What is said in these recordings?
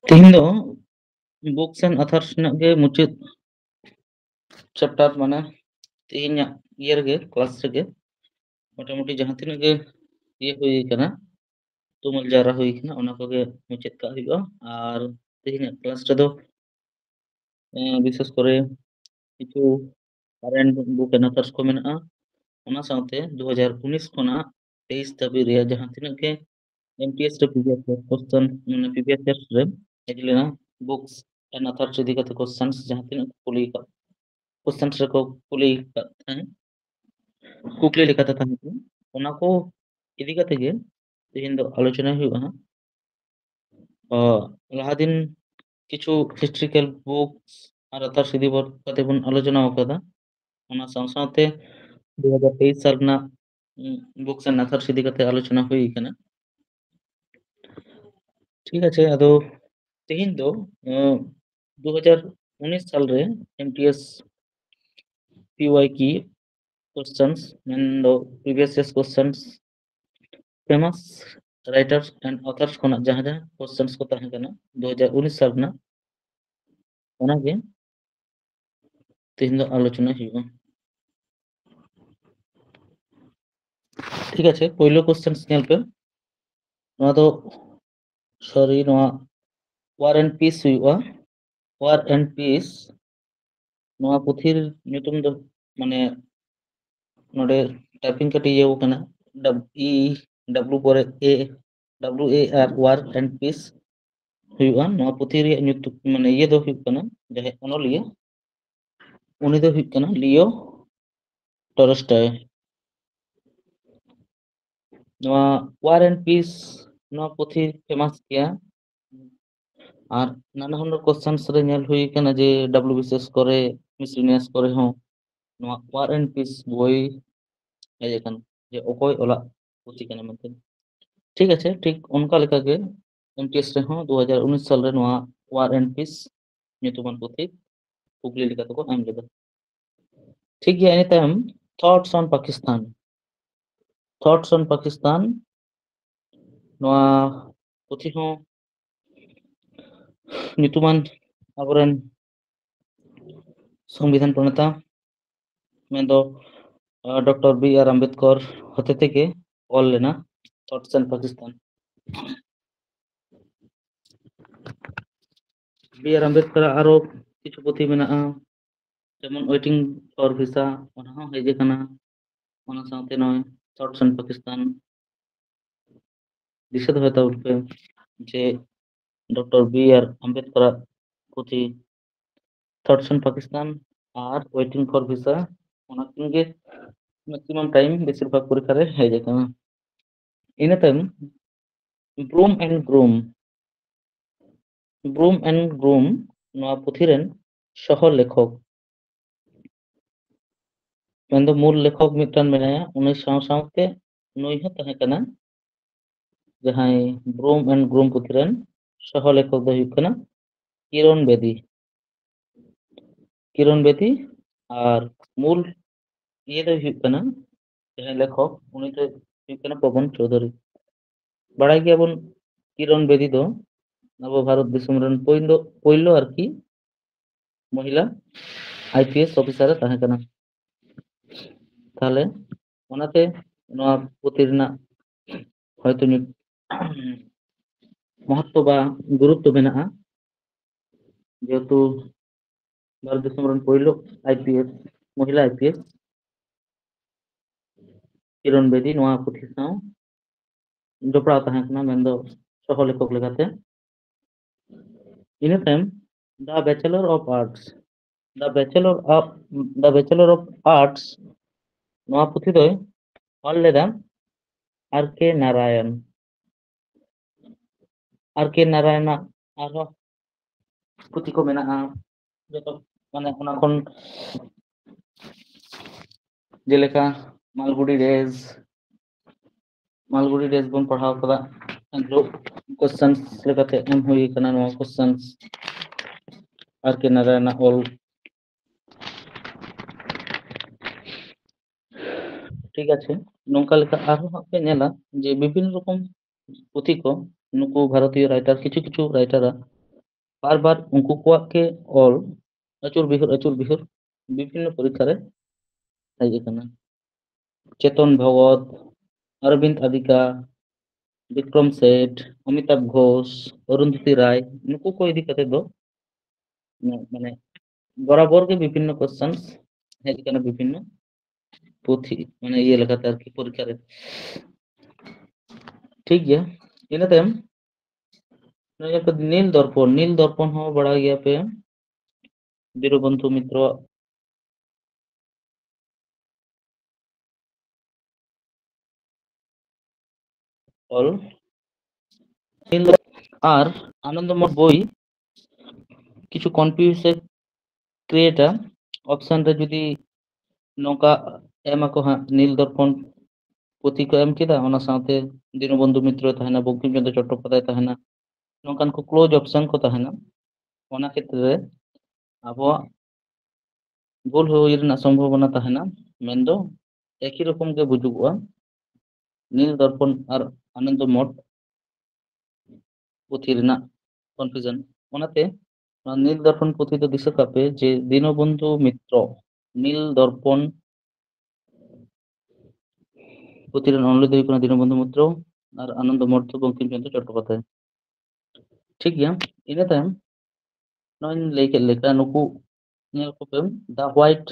ᱛᱮᱦᱮᱧ ᱫᱚ books and others ᱨᱮᱱᱟᱜ ᱜᱮ ᱢᱩᱪᱟᱹᱫ ᱪᱮᱯᱴᱟᱨ ᱢᱟᱱᱮ ᱛᱮᱦᱮᱧᱟᱜ ᱨᱮᱜᱮ ᱠᱞᱟᱥ ᱨᱮᱜᱮ मोटामुटी जहाँ तीनाग गे हुई कना तुमुल जारा हुई कना ओना कोगे मुचाद काग हुइबा आर तेहेᱧाग क्लास रेदो विशेष करे किछु कारेंट बुक एंड अथर्स को मेनाआ ओना साथे 2019 खना 23 धाबी रे जहाँ तीनाग गे एमटीएस रे प्रीवियस क्वेश्चन माने प्रीवियस ईयर रे हेजलेना बुक्स एंड अथर्स इदी कते क्वेश्चंस जहाँ तीनाग कुली का क्वेश्चंस रे को कुली का थाहे कुकली लेखाते थाहे को ओना को इदी कते गे तेहेñ दो आलोचना हुइबा लाहा दिन किछु हिस्ट्रिकल बुक्स और अथर्स इदी कते बन आलोचना आकादा ओना साव सावते 2023 साल ना बुक्स एंड अथर्स इदी कते आलोचना हुई कना ठीक আছে আদৌ तेहेñ दो 2019 साल रे एमटीएस पीवाई की क्वेश्चंस मेन दो previous year questions famous writers and authors खना जहां जहां क्वेश्चंस को ताहे कना 2019 साल ना ओना गे तेहेñ दो आलोचना हुइबा ठीक আছে पहिलो क्वेश्चंस नेल पे नोआ दो सॉरी नोआ वार एंड पीस हुइबा वार एंड पीस नोआ पुथिर nyutum दो माने नोडे टाइपिंग कटी येउ कना ई डब्ल्यू परे A W A R war and peace हुइबा नोआ पुथि रे nyutum माने ये दो हुइब कना जहे ओनोलिया उनी दो हुइब कना लियो टॉलस्टॉय नोआ वार एंड पीस नोआ पुथि फेमस गया और नाना हुनर क्वेश्चंस रे नेल हुई कना जे डब्ल्यूबीसीएस करे मिसलिनियस करे हो नोआ वार एंड पीस बई हेज कन जे ओकोय ओला पुथि कना मेनते ठीक আছে ঠিক অনকা লেখা গে এমটিএস রে হো 2019 সাল রে নোয়া war and peace nyutuman puthi कुकली लेखा तो को एम लेदा ठीक गया एनी टाइम थॉट्स ऑन पाकिस्तान नोआ पुथि हो nyutuman aboren संविधान प्रणेता मेन दो डॉक्टर बी आर अम्बेडकर होते থেকে অল लेना thoughts on Pakistan B R Ambedkar आरो किछु पुथि मेनाआ जेमन वेटिंग फॉर वीसा ओना हो हेजे कना ओना साथे नय थॉट्स ऑन पाकिस्तान दिशा होता उठपे जे डॉक्टर बी आर अम्बेडकर पुथि थॉट्स ऑन पाकिस्तान और वेटिंग फॉर वीसा ओना किनगे मैक्सिमम टाइम बेसिरभाग परीक्षा रे हेजे कना इन टाइम ब्रूम एंड ग्रूम नोआ पुथिरेन सह लेखक मेन दो मूल लेखक मिटान मेनाया उनी साव सावते नुई हो ताहे कना जहां ब्रूम एंड ग्रूम पुथिरेन सह लेखक दो हुइक कना किरण बेदी और मूल ये दो हुइक कना जहां लेखक उनी दो हुइक कना पवन चौधरी बड़ाई गया बन किरण बेदी दो अब भारत दिसम रन पहिलो आरकी महिला आईपीएस ऑफिसर ताहे कना ताहले ओनाते नोआ पुथि रेना হয়তো महत्व बा गुरुत्व मेनाआ जेहेतु भारत दिसम रन पहिलो आईपीएस महिला आईपीएस किरण बेदी नोआ पुथि साव जोपड़ा ताहे कना मेन दो सह लेखक लेखाते in time the bachelor of arts the bachelor of arts नोआ पुथि दोय ऑल लेदा आरके नारायण आरो पुथि को मेनाआ जतो माने ओना खन जेलेका मालगुडी डेज बन पढ़ाव कदा क्वेश्चंस लेकाते एम हुई कना नोआ क्वेश्चंस आरके नारायण ऑल ठीक আছে नोंका लेका आरो पे नेला जे विभिन्न रकम पुथि को नुकु भारतीय राइटर किछु किछु राइटर बार बार उनको कोआग के ऑल अचुर बिहुर विभिन्न परीक्षा रे हेज आकना चेतन भगत अरविंद अधिका विक्रम सेठ अमिताभ घोष अरुंधति राय नुकु को इदी कते दो माने बराबर के विभिन्न क्वेश्चंस हेज आकना विभिन्न पुथी माने ये लगाते आरकी परीक्षा रे ठीक गया इन तायम नील दर्पण हो बड़ा गया पे दीनबंधु मित्र ऑल नील আর আনন্দমঠ বই কিছু কনফিউজ ক্রিয়েটা অপশন রে যদি নৌকা এমাকো হ্যাঁ নীল দর্পণ পুঁথি को एम केदा ओना साथे दीनबंधु मित्र तहना बंकिमचंद्र चट्टोपाध्याय तहना नौकान को क्लोज ऑप्शन को तहना ओना क्षेत्र रे आबो भूल हुई रना संभावना तहना मेन दो एक ही रकम के बुजुगवा नील दर्पण और आनंद मठ पुथी रना कन्फ्यूजन ओनाते नील दर्पण पुथी तो दिशा कापे जे दीनबंधु मित्र नील दर्पण पुथी रन अनुलित हुई कना दीनबंधु मित्र और आनंद मठ तो बंकिमचंद्र चट्टोपाध्याय ठीक गया इन तायम नॉइन लेके लेका नुकु नेल को पेम द व्हाइट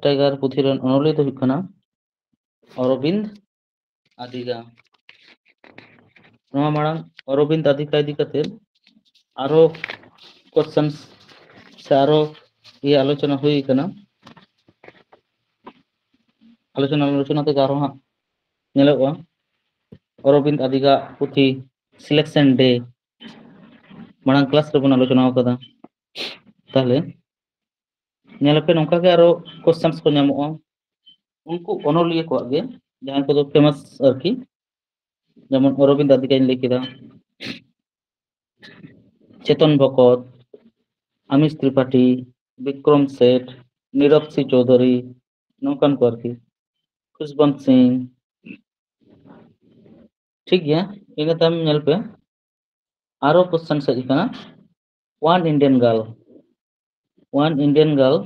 टाइगर पुथी रन अनुलित हुई कना अरविंद आदिगा नवा माड़ांग अरविंद अधिका इदी कते आरो क्वेश्चंस से आरो ये आलोचना हुई कना आलोचना ते आरो हां नेलोगा अरविंद अधिका पुथी सिलेक्शन डे माड़ांग क्लास रे बन आलोचना कदा ताहले नेलपे नोंका के आरो क्वेश्चंस को नामोगा उनको अनलिए को आगे जहां को फेमस आरकी যেমন অরবিন্দ আদিকাইন লিখিদা চেতন ভকত আমিষ ত্রিপাঠী বিক্রম सेठ नीरव सी चौधरी नौकान को आरकी खुशबंत सिंह ठीक गया इन ताम नेल पे आरो क्वेश्चन से इकना वन इंडियन गर्ल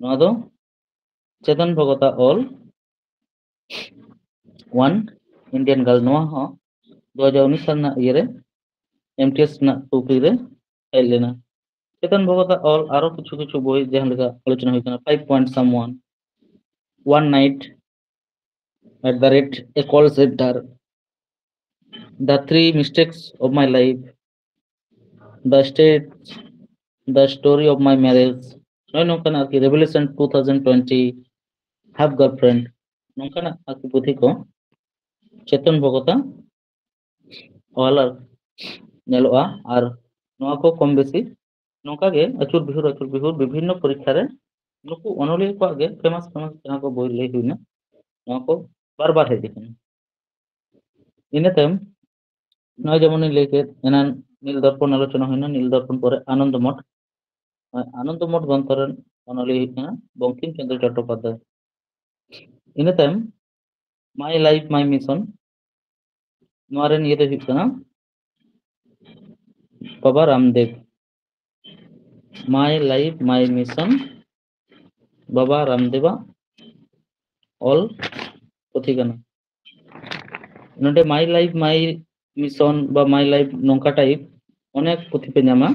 नवा दो चेतन भगता ऑल वन इंडियन गर्ल नवा हो 2019 साल ना ये रे एमटीएस ना टुकरी रे हेल लेना चेतन भगता ऑल आरो किछु बोई जहां लगा आलोचना हुई कना 5 point someone one night at the rate a call center the three mistakes of my life the story of my marriage नौकान आरकी रेवोल्यूशन 2020 हैव गर्लफ्रेंड नौकान आरकी पुथी को चेतन भगता ऑल नेलोआ और नोआ को कम बेसी नौका गे अचुर बिहुर विभिन्न परीक्षा रे नुकु अनलिए को आगे फेमस जहां को बोई ले हुईना नोआ को बार बार हेज दिखन इने तम नय जेमन लेके एना नील दर्पण आलोचना होइना नील दर्पण परे आनंद मठ ग्रंथरन अनलिए हिकना बंकिम चंद्र चट्टोपाध्याय इने तम माय लाइफ माय मिशन नोरन ये दे हिकना Baba Ramdev my life my mission Baba रामदेवा ऑल पुथी कना नोडे माय लाइफ माय मिशन बा माय लाइफ नोंका टाइप अनेक पुथी पे नामा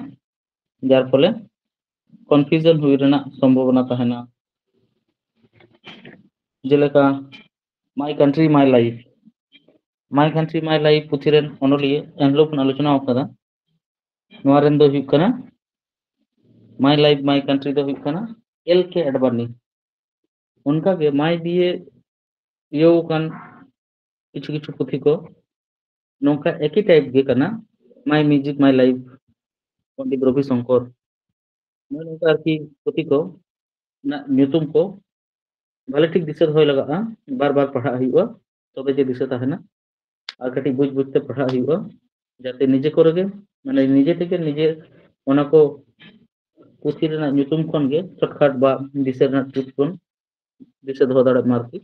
जार फले कन्फ्यूजन हुई रना संभावना तहना जेलेका माय कंट्री माय लाइफ पुथी रेन अनलिए एनलोप आलोचना कदा नोरन दो हुई कना माय लाइफ माय कंट्री दो हुई कना एल के एडवानी उनका के माय दिए यो कान किछु पुथी को नौका एक ही टाइप गे कना माय म्यूजिक माय लाइफ पंडित रवि शंकर नौका आरकी पुथी को ना न्यूतुम को भाले ठीक दिशा होय लगा बार बार पढ़ा हुआ तबे जे दिशा तहना और कटी बुझते पढ़ा हुआ जाते निजे करगे माने निजे থেকে निजे ओना को पुथी रेना न्यूतुम खन गे शॉर्टकट बा दिशा रेना ट्रिक कोन दिशा दो दाड़ा मारकी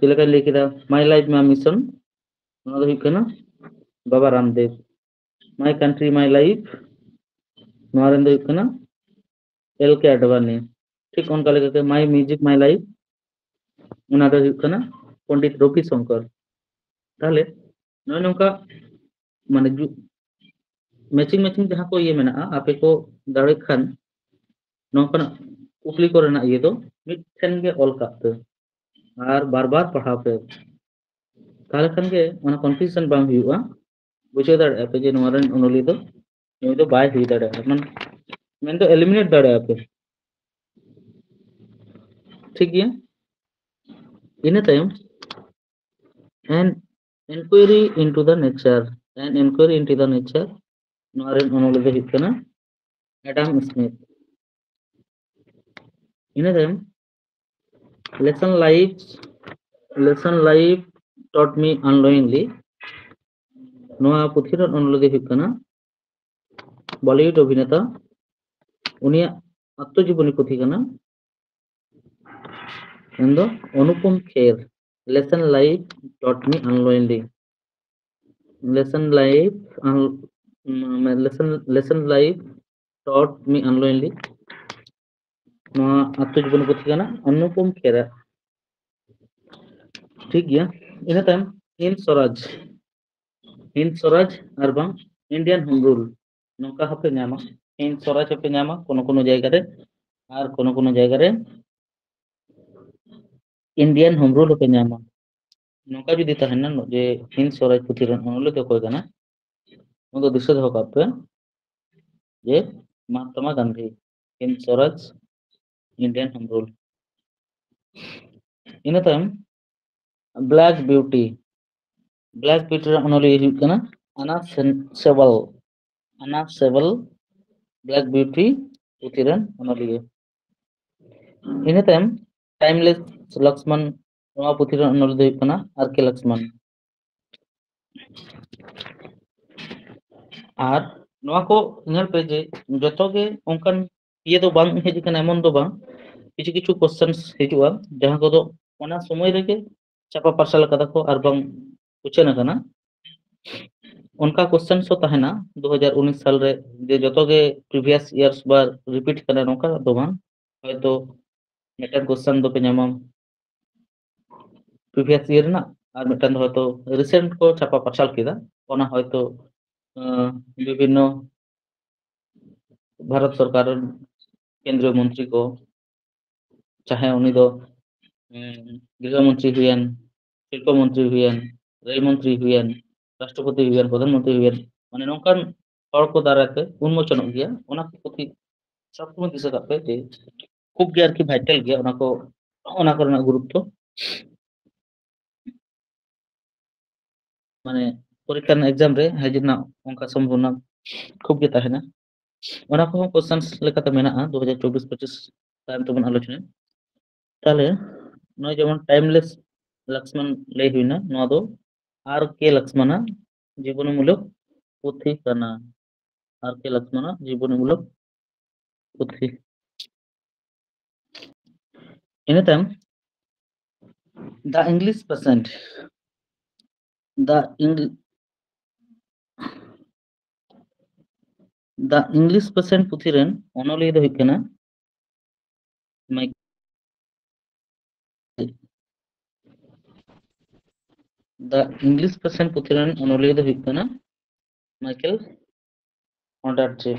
तिलका लिखिदा माय लाइफ माय मिशन नोदा हुई कना Baba Ramdev my country my life नोआ रेन दो हुयुग कना एल के आडवाणी ठीक उनका लेके माई म्यूजिक माई लाइफ उना दो हुयुग कना पंडित रवि शंकर ताहले नय नोंका माने मैचिंग मैचिंग जहां को ये मेना आपे को दाड़े खान नोंकना कुकली को रेना ये दो मिटठेन गे ऑल काते और बार बार पढ़ाव पे ताहले खान गे ओना कन्फ्यूजन बांग हुयुगा बुझे दाड़े पे जे नोआ रेन ओनली दो नुई दो बाय हुई दाड़े मन मेन दो एलिमिनेट दाड़े पे ठीक गया in time an inquiry into the nature नोआ रेन ओनली दो हुयुग कना Adam Smith in time lesson life taught me unknowingly नोआ पुथि रेन ओनली दो हुयुग कना बॉलीवुड अभिनेता उनिया आत्मजीवनी पुथि कना एंदो Anupam Kher lesson life taught me unknowingly lesson life taught me unknowingly नोआ आत्मजीवनी पुथि कना अनुपम खेर ठीक गया इन टाइम हिंद स्वराज और बांग इंडियन होम रूल नोका हपे नामा हिंद स्वराज हपे नामा कोनो कोनो जायगा रे और कोनो जायगा रे इंडियन होम रूल हपे नामा नोका जुदी तहना जे हिंद स्वराज पुथि रेन ओनली दो कोय कना उनको दिशा दो कापे जे Mahatma Gandhi Hind Swaraj Indian home rule इन टाइम ब्लैक ब्यूटी ओनली हुयुग कना अना सेवल ब्लैक ब्यूटी पुथि रेन ओनली इन टाइम टाइमलेस लक्ष्मण नोआ पुथि रेन ओनली दो हुयुग कना आर के लक्ष्मण और नोआ को नेल पे जे जतो गे ओंकन ये दो बांग हेज कना एमन दो बांग किछु किछु क्वेश्चंस हिजुआ जहां को दो ओना समय रेगे चापा पार्सल कदा को और बांग पूछे ना कना उनका क्वेश्चन सो तहना 2019 साल रे जे जतो गे प्रीवियस इयर्स बार रिपीट कना नोका दो बांग हयतो मेटन क्वेश्चन दो पे नामा प्रीवियस ईयर ना और मेटन हयतो रिसेंट को चापा पार्सल किदा ओना हयतो विभिन्न भारत सरकार केंद्रीय मंत्री को चाहे उनी दो गृह मंत्री हुयन शिल्प मंत्री हुयन रेल मंत्री हुयन राष्ट्रपति हुयन प्रधानमंत्री हुयन माने नोंकान हर को दाराते उन्मोचन गया ओना को पुथि सब को दिशा कापे जे खूब गे आरकी वाइटल गया ओना को गुरुत्व माने परीक्षा एग्जाम रे हेजना उनका संभावना खूब गे तहना ओना को क्वेश्चंस लेकाते मेना 2024-25 टाइम तो बन आलोचना ताले नय जेमन टाइमलेस लक्ष्मण ले हुइना नोआ दो आर के लक्ष्मण जीवनमूलक पुथि कना आर के लक्ष्मण जीवनमूलक पुथि इन टाइम द इंग्लिश पेशेंट पुथि रेन ओनली दो हुइक कना द इंग्लिश पेशेंट पुथि रेन ओनली दो हुइक कना माइकल ऑन्डार्चे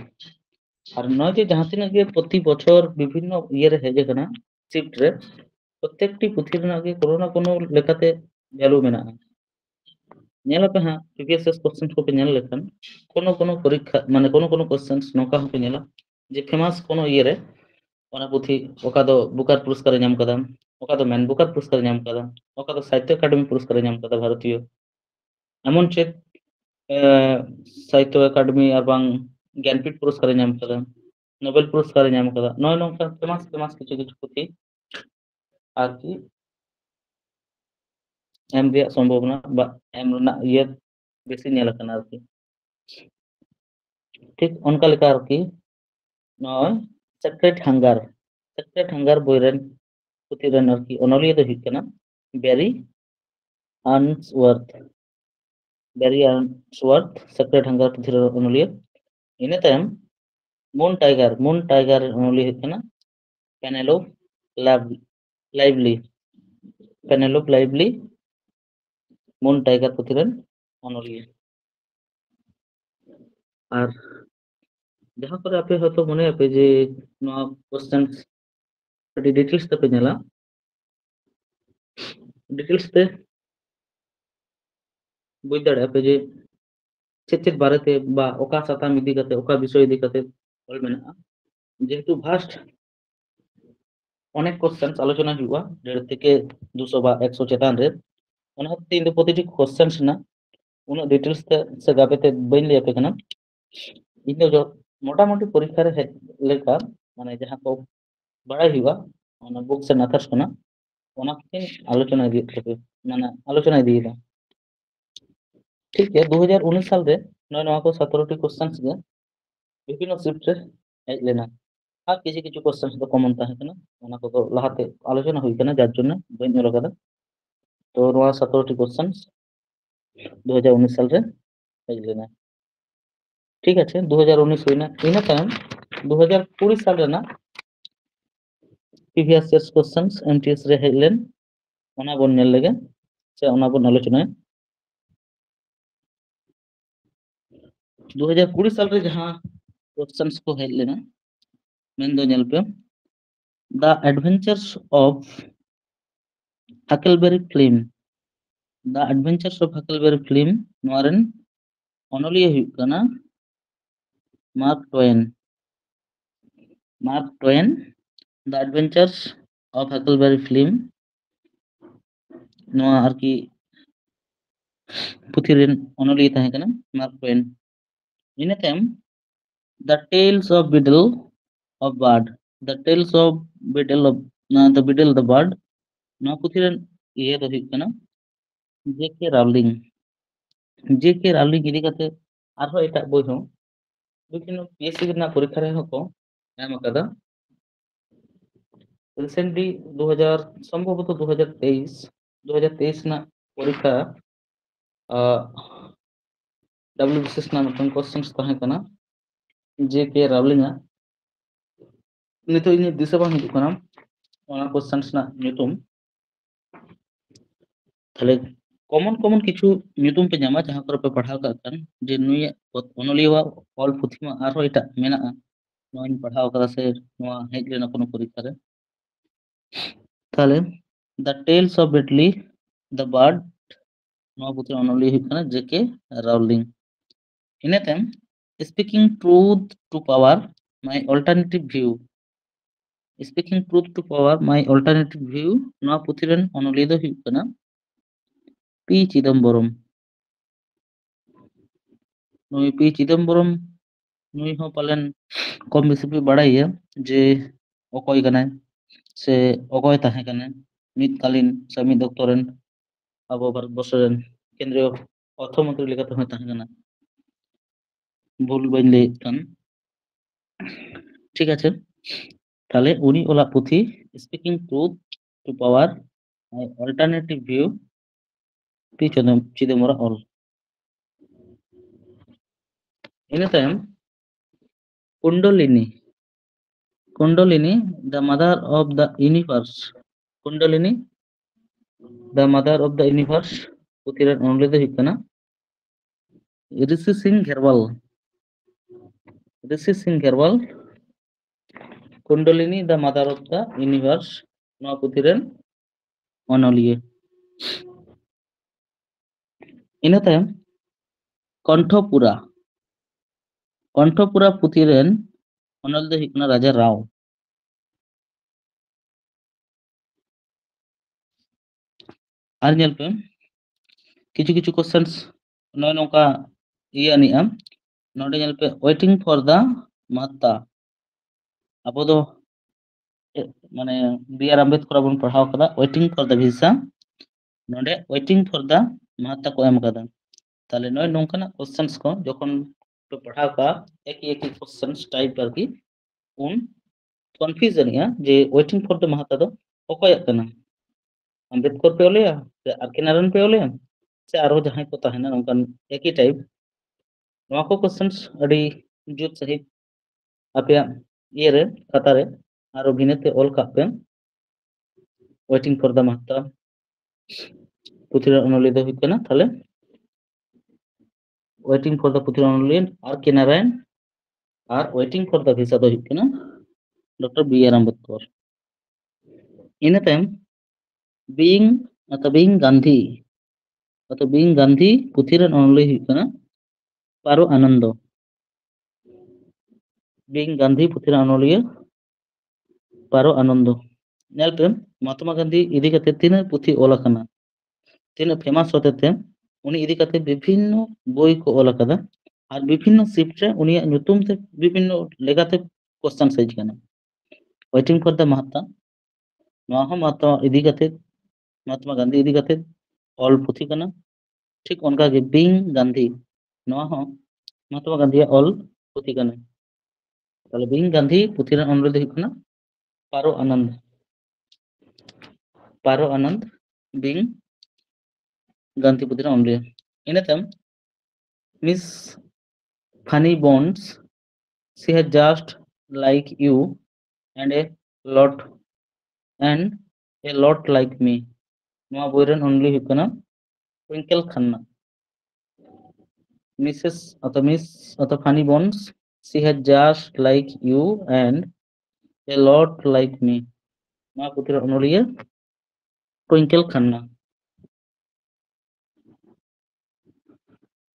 और नय जे जहां तिना गे प्रति बछर विभिन्न इयर हेजे कना शिफ्ट रे प्रत्येकटी पुथि रेना गे कोनो ना कोनो लेखाते वैल्यू मेना नेला पे हां प्रीवियस क्वेश्चन को पे नेल लेखन कोनो परीक्षा माने कोनो क्वेश्चंस नोका पे नेला जे फेमस कोनो इयर रे ओना पुथि ओका दो बुकार पुरस्कार नाम कदा ओका दो मैन बुकार पुरस्कार नाम कदा ओका दो साहित्य अकादमी पुरस्कार नाम कदा भारतीय एमन चेक साहित्य अकादमी और बांग ज्ञानपीठ पुरस्कार नाम कदा नोबेल पुरस्कार नाम कदा नय नोका फेमस किछु किछु पुथि आरकी एम रिया संभावना बा एम रना ये बेसी नेल कना आरकी ठीक उनका लेका आरकी नय सेक्रेट हंगर बोयरन पुथि रेन आरकी ओनली दो हिक कना बेरी आंसवर्थ ব্যারি আর্নসওয়ার্থ সেক্রেট হাঙ্গার পুঁথি ᱨᱮ ᱚᱱᱚᱞᱤᱭᱟᱹ ᱤᱱᱟᱹ ᱛᱟᱭᱚᱢ মুন টাইগার অনলি ᱦᱩᱭᱩᱜ ᱠᱟᱱᱟ Penelope lively Penelope lively moon tiger পুঁথি ᱨᱮᱱ অনলিᱭᱟᱹ আর ᱡᱟᱦᱟᱸ ᱠᱚᱨᱮ ᱟᱯᱮ ᱦᱚᱭᱛᱚ ᱢᱚᱱᱮᱭᱟᱯᱮ ᱡᱮ ᱱᱚᱣᱟ ᱠᱚᱥᱪᱮᱱ ᱟᱹᱰᱤ ᱰᱤᱴᱮᱞᱥ ᱛᱮᱯᱮ ᱧᱮᱞᱟ ᱰᱤᱴᱮᱞᱥ ᱛᱮ বুঝ দাঁড়াবে যে ᱪᱮᱫ বারেতে বা ওকা সাতাম ইদি কাতে ওকা বিষয় ইদি কাতে অল মেনাᱜᱼᱟ যেহেতু ভাস্ট অনেক কোশ্চেন আলোচনা ᱦᱩᱭᱩᱜᱼᱟ 1.5 থেকে 200 বা 100 ᱪᱮᱛᱟᱱ ᱨᱮ ᱚᱱᱟ ᱦᱚᱛᱮ ᱤᱧ ᱫᱚ ᱯᱨᱚᱛᱤᱴᱤ ᱠᱚশ্চেন ᱨᱮᱱᱟᱜ ᱩᱱᱟᱹᱜ ᱰᱤᱴᱮᱞᱥ ᱛᱮ ᱥᱮ ᱜᱟᱵᱮᱛᱮ ᱵᱟᱹᱧ ᱞᱟᱹᱭ ᱟᱯᱮ ᱠᱟᱱᱟ ᱤᱧ ᱫᱚ মোটামুটি পরীক্ষা রে ᱦᱮᱡ লেᱠᱟ মানে ᱡᱟᱦᱟᱸ ᱠᱚ বাড়াই ᱦᱩᱭᱩᱜᱼᱟ ᱚᱱᱟ বুক ᱥᱮ নাথার্স ᱠᱷᱚᱱᱟᱜ ᱚᱱᱟ ᱠᱚᱧ ᱟᱞᱳᱪᱚᱱᱟ ᱤᱫᱤᱭᱮᱫ ᱛᱟᱯᱮ মানে আলোচনা ইদিয়েদা ঠিক আছে 2019 সাল রে নয় ᱱᱚᱣᱟ ᱠᱚ 17টি কোশ্চেন্স ᱜᱮ বিভিন্ন শিফট রে হেজ লেনা আর কিছু কিছু কোশ্চেন্স তো কমন তাহে কানা ওনা কো লাহাতে আলোচনা হুই কানা যার জন্য বইন অল কাদা তো নওয়া 17টি কোশ্চেন্স 2019 সাল রে হেজ লেনা ঠিক আছে 2019 হইনা ইনা তায়ম 2020 সাল রে না প্রিভিয়াস ইয়ার্স কোশ্চেন্স এমটিএস রে হেজ লেন ওনা বন নেল লেগে সে ওনা বন আলোচনা 2020 साल रे जहां क्वेश्चंस को हेज लेना मेन दो नेल पे the adventures of Huckleberry Finn the adventures of Huckleberry Finn नोरन ओनली हुई कना Mark Twain the adventures of Huckleberry Finn नोआ आरकी पुथि रेन ओनली ताहे कना मार्क ट्वेन इने तायम the tales of Beedle of bird the tales of beetle of the beetle the bird नोआ पुथि रेन ये दो हुई कना जेके रावलिंग इदी काते आरो एटा बोई हो বিভিন্ন পিএসসি না পরীক্ষা রে হকো এম কাদা রিসেন্টলি 2000 সম্ভবত 2023 না পরীক্ষা ডব্লিউবিসিএস না মতন কোশ্চেন্স তাহে কানা जेके रावलिंग नितो इनि दिशा बांग हिजुग काना ओना कोश्चेन्स ना nyutum তাহলে কমন কিছু nyutum pe nyama jaha kore pe padhaw ka kan je nui onoliwa all puthima arho eta menaa noin padhaw kada se noa hej lena kono porikha re তাহলে the tales of Bentley the bird noa puthi onoli huk kana jk Rowling inetem speaking truth to power my alternative view noa puthi ren onoli do huk kana P Chidambaram নুই P Chidambaram নুই হো পালেন কম বেশি पे বাড়াইয়া যে অকয় কানায় সে অকয় তাহে কানে মিতকালীন স্বামী দপ্তরেন আবো ভারতবর্ষের কেন্দ্রীয় অর্থমন্ত্রী লেখাতে হয় তাহে কানা ভুল বইলে কান ঠিক আছে তাহলে উনি ওলা পুথি speaking truth to power alternative view P Chidambaram অল इन तायम Kundalini the mother of the universe Kundalini the mother of the universe पुथि ren only do huk kana Rishi Singh Gherwal Kundalini the mother of the universe नोआ पुथि ren onoliye in तायम कंठपुरा पुथि ren onol do huk kana Raja Rao R ñel पे কিছু কিছু questions নয় নৌকা ইয়া নিয়া নডে ñel पे waiting for the মাতা আবো দো মানে বি আর আম্বেদকর বন পড়াও কাদা ওয়েটিং ফর দা ভিসা নডে ওয়েটিং ফর দা মাতা को एम কাদা তাহলে নয় নৌকানা কোশ্চেন্স को যখন पे पढ़ाव का एक क्वेश्चंस टाइप करके उन कंफ्यूजन या जे वेटिंग फॉर द महता दो ओकय कना अम्बेडकर पे ओले या आर के नारायण पे ओले से आरो जहां को तहना नोंकन एक ही टाइप नोआ को क्वेश्चंस अड़ी जुत सही आपे ये रे खाता रे आरो भिनेते ऑल कापे वेटिंग फॉर द महता पुथिर अनली दो हुकना थाले वेटिंग फॉर द पुथिर अनली आर के नारायण आर वेटिंग फॉर द भिसा दो हुकना डॉक्टर बी आर अम्बेडकर इन टाइम बीइंग बीइंग गांधी पुथिर अनली हुकना पारो आनंद बीइंग गांधी पुथिर अनलिया पारो आनंद नेलते महात्मा गांधी इदी कते तीन पुथि ओला कना तीन फेमस होते थे उनी इदी कते विभिन्न बोई को ओला कदा और विभिन्न शिफ्ट रे उनी नुतुम ते विभिन्न लेगाते क्वेश्चन सही कना वेटिंग फॉर द महता नोआ हो महात्मा गांधी इदी कते ऑल पुथि कना ठीक उनका के बीइंग गांधी नोआ हो महात्मा गांधी ऑल पुथि कना ताले बीइंग गांधी पुथि रे अनुरोध हुकना पारो आनंद बीइंग गांधी पुथि रे अनुरोध in time miss funnybones she has just like you and a lot like me नोआ बोइरन ओनली हुकना Twinkle Khanna Mrs funnybones she has just like you and a lot like me नोआ पुथिर ओनली ट्विंकल खन्ना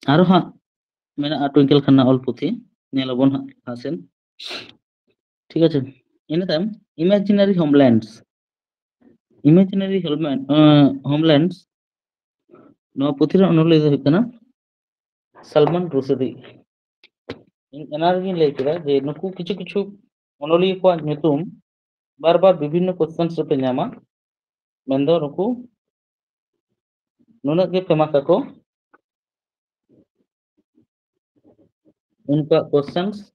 आरो हा मेना ट्विंकल खन्ना ऑल पुथि नेलबन हासेन ठीक है इन टाइम इमेजिनरी होमलैंड्स नोआ पुथिर ओनली हुकना सलमान रुशदी एनारगी लेकेदा जे नुकु किछु ओनली को नुतुम बार बार विभिन्न क्वेश्चंस पे नामा मेंदो नुकु नुना के फेमस को उनका क्वेश्चंस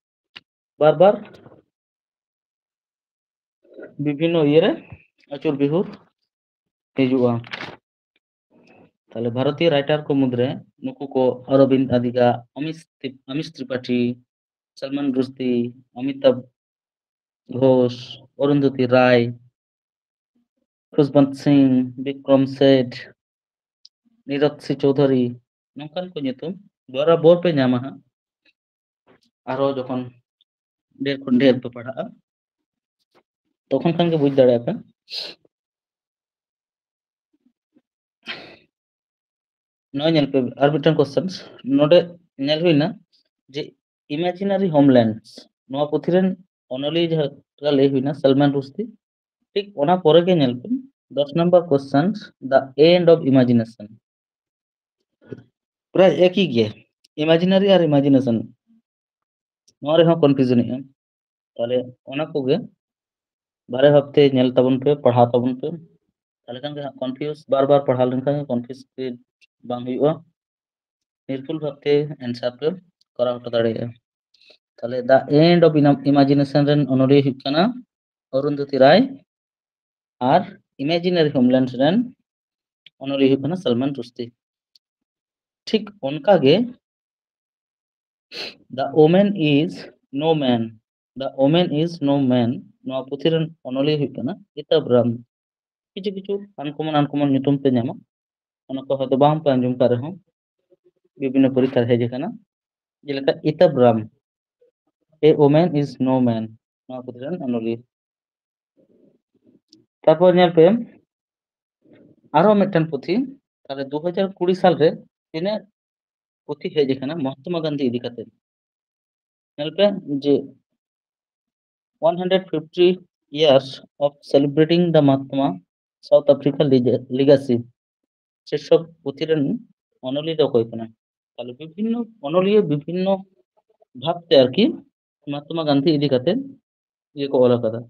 बार बार विभिन्न ये रे अचुर बिहुर हिजुआ ताले भारतीय राइटर को मुद्रे नुकु को अरविंद अधिका अमिश त्रिपाठी सलमान रुश्दी अमिताभ घोष अरुंधति राय खुशवंत सिंह विक्रम सेठ नीरज चौधरी नौकन को nyutum बराबर पे नामा हा आरो जखन ढेर खन ढेर पे पढ़ा तखन खान के बुझ दाड़े पे नय नेल पे आर मिटन क्वेश्चंस नोडे नेल हुइना जे इमेजिनरी होमलैंड्स नोआ पुथिरन ओनली जहा ले हुइना सलमान रुश्दी ठीक ओना परे के नेल पे 10 number questions the end of imagination प्राय एक ही गे इमेजिनरी और इमेजिनेशन नोआ रे हो कंफ्यूजन है ताले ओना को गे बारे हफ्ते नेल तबन पे पढ़ा तबन पे ताले kan कंफ्यूज बार बार पढ़ा लेन kan कंफ्यूज के बांग हुआ निर्फुल भाबते आंसर पे करा हटा दाड़े ताले द एंड ऑफ इमेजिनेशन रेन ओनली हुकना अरुंधति राय और इमेजिनरी होमलैंड्स रेन ओनली हुकना सलमान रुश्दी ठीक उनका गे the omen is no man नोआ पुथिरन ओनली हुकना इताब राम किछु अनकॉमन nyutum पे नामा ओना को हयतो बाम पे अंजुम करे हो विभिन्न परीक्षा हेजे कना जेलेका इताब राम ए ओमेन इज नो मैन नोआ पुथिरन ओनली तारपर नेल पे आरो मिटन पुथि ताले 2020 साल रे तिने पुथि हेजे कना महात्मा गांधी इदी कते नेल पे जे 150 years of celebrating the Mahatma South Africa legacy शीर्षक पुथिरन ओनली दो कोई कना ताले विभिन्न ओनली विभिन्न भाबते आर की महात्मा गांधी इदी कते ये को ओला कदा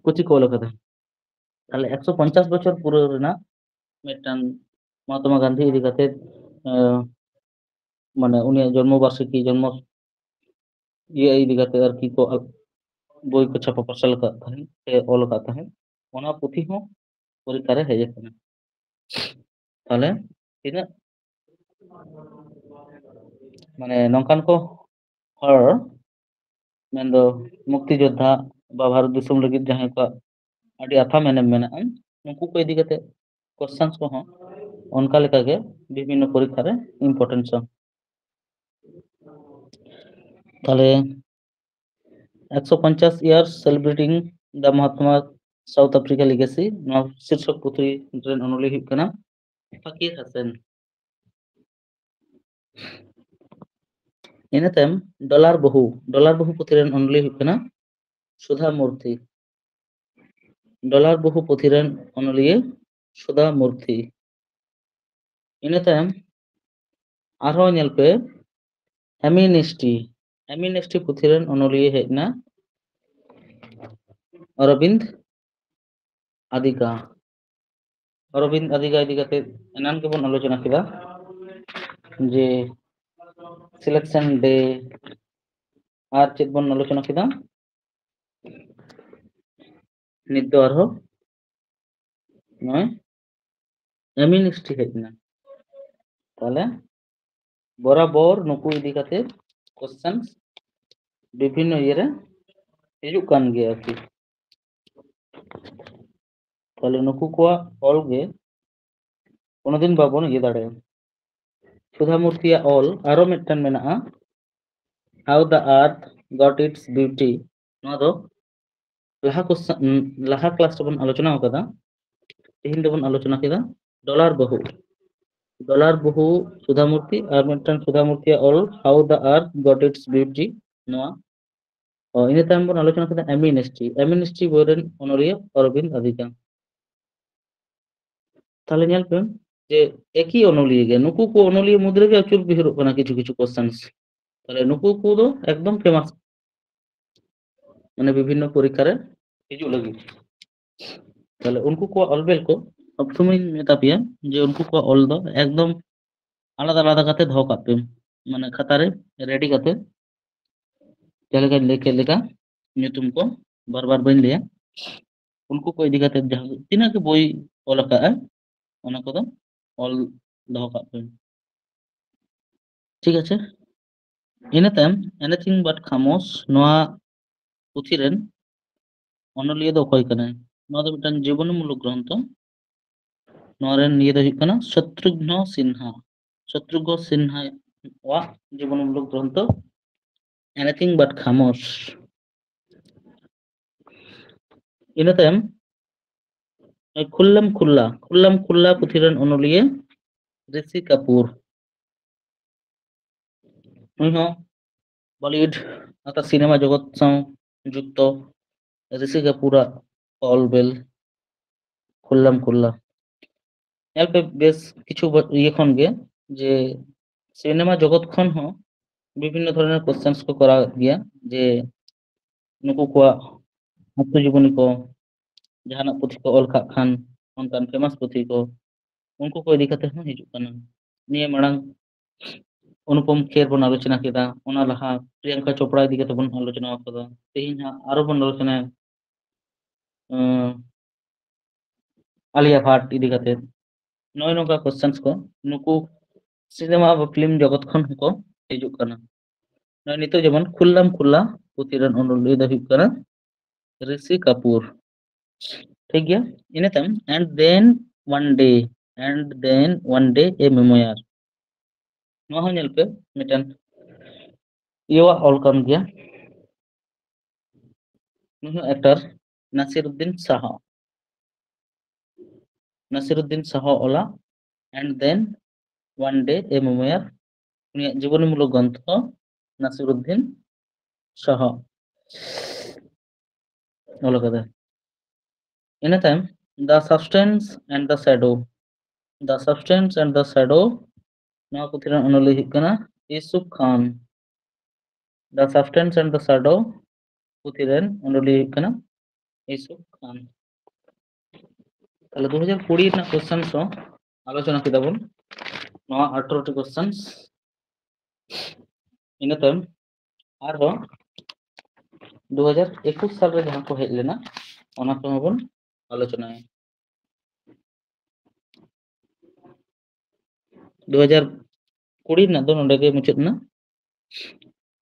पुथि को ओला कदा ताले 150 बछर पुरो रेना मिटन महात्मा गांधी इदी कते माने उनी जन्म वार्षिकी जन्म ये इदी कते आर की को बोई को छापा प्रसल करता है ओल करता है ओना पुथि हो परीक्षा रे हेजे कना তাহলে ᱛᱤᱱᱟᱹᱜ মানে নঙ্কান ᱠᱚ ᱦᱚᱲ ᱢᱮᱱᱫᱚ ᱢᱩᱠᱛᱤ ᱡᱳᱫᱽᱫᱷᱟ ᱵᱟ ᱵᱷᱟᱨᱚᱛ ᱫᱤᱥᱚᱢ ᱞᱟᱹᱜᱤᱫ ᱡᱟᱦᱟᱸᱭ ᱠᱚᱣᱟᱜ ᱟᱹᱰᱤ ᱟᱛᱷᱟᱢ ᱮᱱᱮᱢ ᱢᱮᱱᱟᱜᱼᱟ ᱩᱱᱠᱩ ᱠᱚ ᱤᱫᱤ ᱠᱟᱛᱮ কোশ্চেন্স ᱠᱚᱦᱚᱸ ᱚᱱᱠᱟ ᱞᱮᱠᱟᱜᱮ ᱵᱤᱵᱷᱤᱱᱱᱚ ᱯᱚᱨᱤᱠᱠᱷᱟ ᱨᱮ ইম্পর্টেন্সᱟ তাহলে 150 years celebrating the Mahatma south Africa legacy Nawa শীর্ষক পুঁথি ᱨᱮᱱ ᱚᱱᱚᱞᱤᱭᱟᱹ ᱦᱩᱭᱩᱜ ᱠᱟᱱᱟ ফাকির হাসান ᱤᱱᱟᱹ ᱛᱟᱭᱚᱢ ᱰᱚᱞᱟᱨ ᱵᱟᱹᱦᱩ ᱯᱩᱛᱷᱤ ᱨᱮᱱ ᱚᱱᱚᱞᱤᱭᱟᱹ ᱦᱩᱭᱩᱜ ᱠᱟᱱᱟ ᱥᱩᱫᱷᱟ ᱢᱩᱨᱛᱷᱤ ᱰᱚᱞᱟᱨ ᱵᱟᱹᱦᱩ ᱯᱩᱛᱷᱤ ᱨᱮᱱ ᱚᱱᱚᱞᱤᱭᱟᱹ ᱥᱩᱫᱷᱟ ᱢᱩᱨᱛᱷᱤ ᱤᱱᱟᱹ ᱛᱟᱭᱚᱢ ᱟᱨᱦᱚᱸ ᱧᱮᱞ ᱯᱮ ᱮᱢᱤᱱᱮᱥᱴᱤ ᱯᱩᱛᱷᱤ ᱨᱮᱱ ᱚᱱᱚᱞᱤᱭᱟᱹ ᱦᱮᱡ ᱮᱱᱟ অরবিন্দ আদিকা ইদি কাতে এনান কেবন আলোচনা কেদা যে সিলেকশন ডে আর চেদ বন আলোচনা কেদা নিত দো আরহো নয় এমিনিস্ট্রি হেজ না তাহলে বরাবর নুকু ইদি কাতে কোশ্চেন্স বিভিন্ন ইয়েরে হিজুক কান গিয়া আরকি তাহলে নুকু কোয়াগ অল গে কোনোদিন বাবন ইয়ে দাঁড়ায় সুধা মূর্তিয়া অল আরো মিদটান মেনাগᱼᱟ how the earth got its beauty নওয়া দো লাহা ক্লাস ᱨᱮᱵᱚᱱ ᱟᱞᱳᱪᱚᱱᱟ ᱟᱠᱟᱫᱟ ᱛᱮᱦᱮᱧ ᱫᱚᱵᱚᱱ ᱟᱞᱳᱪᱚᱱᱟ ᱠᱮᱫᱟ ᱰᱚᱞᱟᱨ ᱵᱟᱹᱦᱩ সুধা মূর্তি আর মিদটান সুধা মূর্তিয়া অল how the earth got its beauty নওয়া ᱤᱱᱟᱹ ᱛᱟᱭᱚᱢ ᱵᱚᱱ ᱟᱞᱳᱪᱚনা ᱠᱮᱫᱟ এমিনিস্ট্রি বই ᱨᱮᱱ ᱚᱱᱚᱞᱤᱭᱟᱹ অরবিন্দ আদিকা তাহলে ᱧᱮᱞ ᱯᱮ যে একই অনলিয়ে গে নুকু কো অনলিয়ে মুদ্রে গে আচুর বিহিরোᱜ ᱠᱟᱱᱟ কিছু কিছু কোশ্চেন্স তাহলে নুকু কো দো একদম ফেমাস মানে বিভিন্ন পরীক্ষারে হিজুᱜ ᱞᱟᱹᱜᱤᱫ তাহলে উনকু কো অলবেল কো সব সময় মেতা পেয়া যে উনকু কো অল দো একদম আলাদা আলাদা কাতে দᱚᱦᱚ ᱠᱟᱜ ᱯᱮ মানে খাতারে রেডি কাতে ᱡᱟᱦᱟᱸ ᱞᱮᱠᱟ ᱞᱟᱹᱭ ᱠᱮᱫ ᱞᱮᱠᱟ ᱧᱩᱛᱩᱢ ᱠᱚ ᱵᱟᱨ ᱵᱟᱨ ᱵᱟᱹᱧ ᱞᱟᱹᱭᱟ उनको को इदी काते जहां तीना के बोई ऑल का ओना को दो ऑल दᱚᱦᱚ ᱠᱟᱜ ᱯᱮ ঠিক আছে ᱤᱱᱟᱹ ᱛᱟᱭᱚᱢ এনিথিং বাট খামোশ নোয়া পুঁথি রেন অনলিয়ে ᱫᱚ ᱚᱠᱚᱭ ᱠᱟᱱᱟᱭ নোয়া ᱫᱚ ᱢᱤᱫᱴᱟᱝ জীবনীমূলক গ্রন্থ নোয়া রেন নিয়ে ᱫᱚ ᱦᱩᱭᱩᱜ ᱠᱟᱱᱟ শত্রুঘ্ন সিনহা ওয়া জীবনীমূলক গ্রন্থ এনিথিং বাট খামোশ ᱤᱱᱟᱹ ᱛᱟᱭᱚᱢ খুল্লাম খুল্লা পুঁথি রেন অনলিয়ে ঋষি কাপুর নুই হᱚᱸ বলিউড অর্থাৎ সিনেমা জগৎ সাথে যুক্ত ঋষি কাপুরাগ অলবেল খুল্লা ᱧᱮᱞ ᱯᱮ বেশ কিছু ইয়ে খন গে যে সিনেমা জগৎ খন হᱚᱸ বিভিন্ন ধরনের কোশ্চেন্স को করা গিয়া যে নুকু কোয়া আত্মজীবনী को जहानाक पुथी को ऑल काग खान onkan फेमस पुथी को उनको को इदी काते हᱚᱸ हिजुग काना निये माड़ांग अनुपम खेर बन आलोचना केदा ओना लाहा प्रियंका चोपड़ा इदी काते बन आलोचना आकादा तेहिन आरो बन आलोचना आलिया भाट इदी काते नय नोका क्वेश्चंस को नुकु सिनेमा व फिल्म जगत खन को हिजुग काना नय नितो जेमन खुल्ला पुथी रन ऑनलिये द हुयुग काना ऋषि कपूर ठीक गया इन तायम and then one day a memoir नोआ हो नेल पे मिटन इवा ऑल कान गया नुह एक्टर नासिरुद्दीन शाह ओला and then one day a memoir उनिया जीवनीमूलक ग्रंथ नासिरुद्दीन शाह ओला कदा इन तायम the substance and the shadow नोआ पुथि रन ऑनलिये हुयुग काना Yusuf Khan the substance and the shadow पुथि रन ऑनलिये हुयुग काना यूसुफ खान তাহলে 2020 ᱨᱮᱱᱟᱜ কোশ্চেন্স ᱦᱚᱸ আলোচনা কেদা বন নওয়া 18টি কোশ্চেন্স ᱤᱱᱟᱹ ᱛᱟᱭᱚᱢ ᱟᱨᱦᱚᱸ 2021 साल रे जहां को हेज लेना ओना को बन आलोचनाया 2020 ᱨᱮᱱᱟᱜ ᱫᱚ ᱱᱚᱰᱮ ᱜᱮ ᱢᱩᱪᱟᱹᱫ ᱮᱱᱟ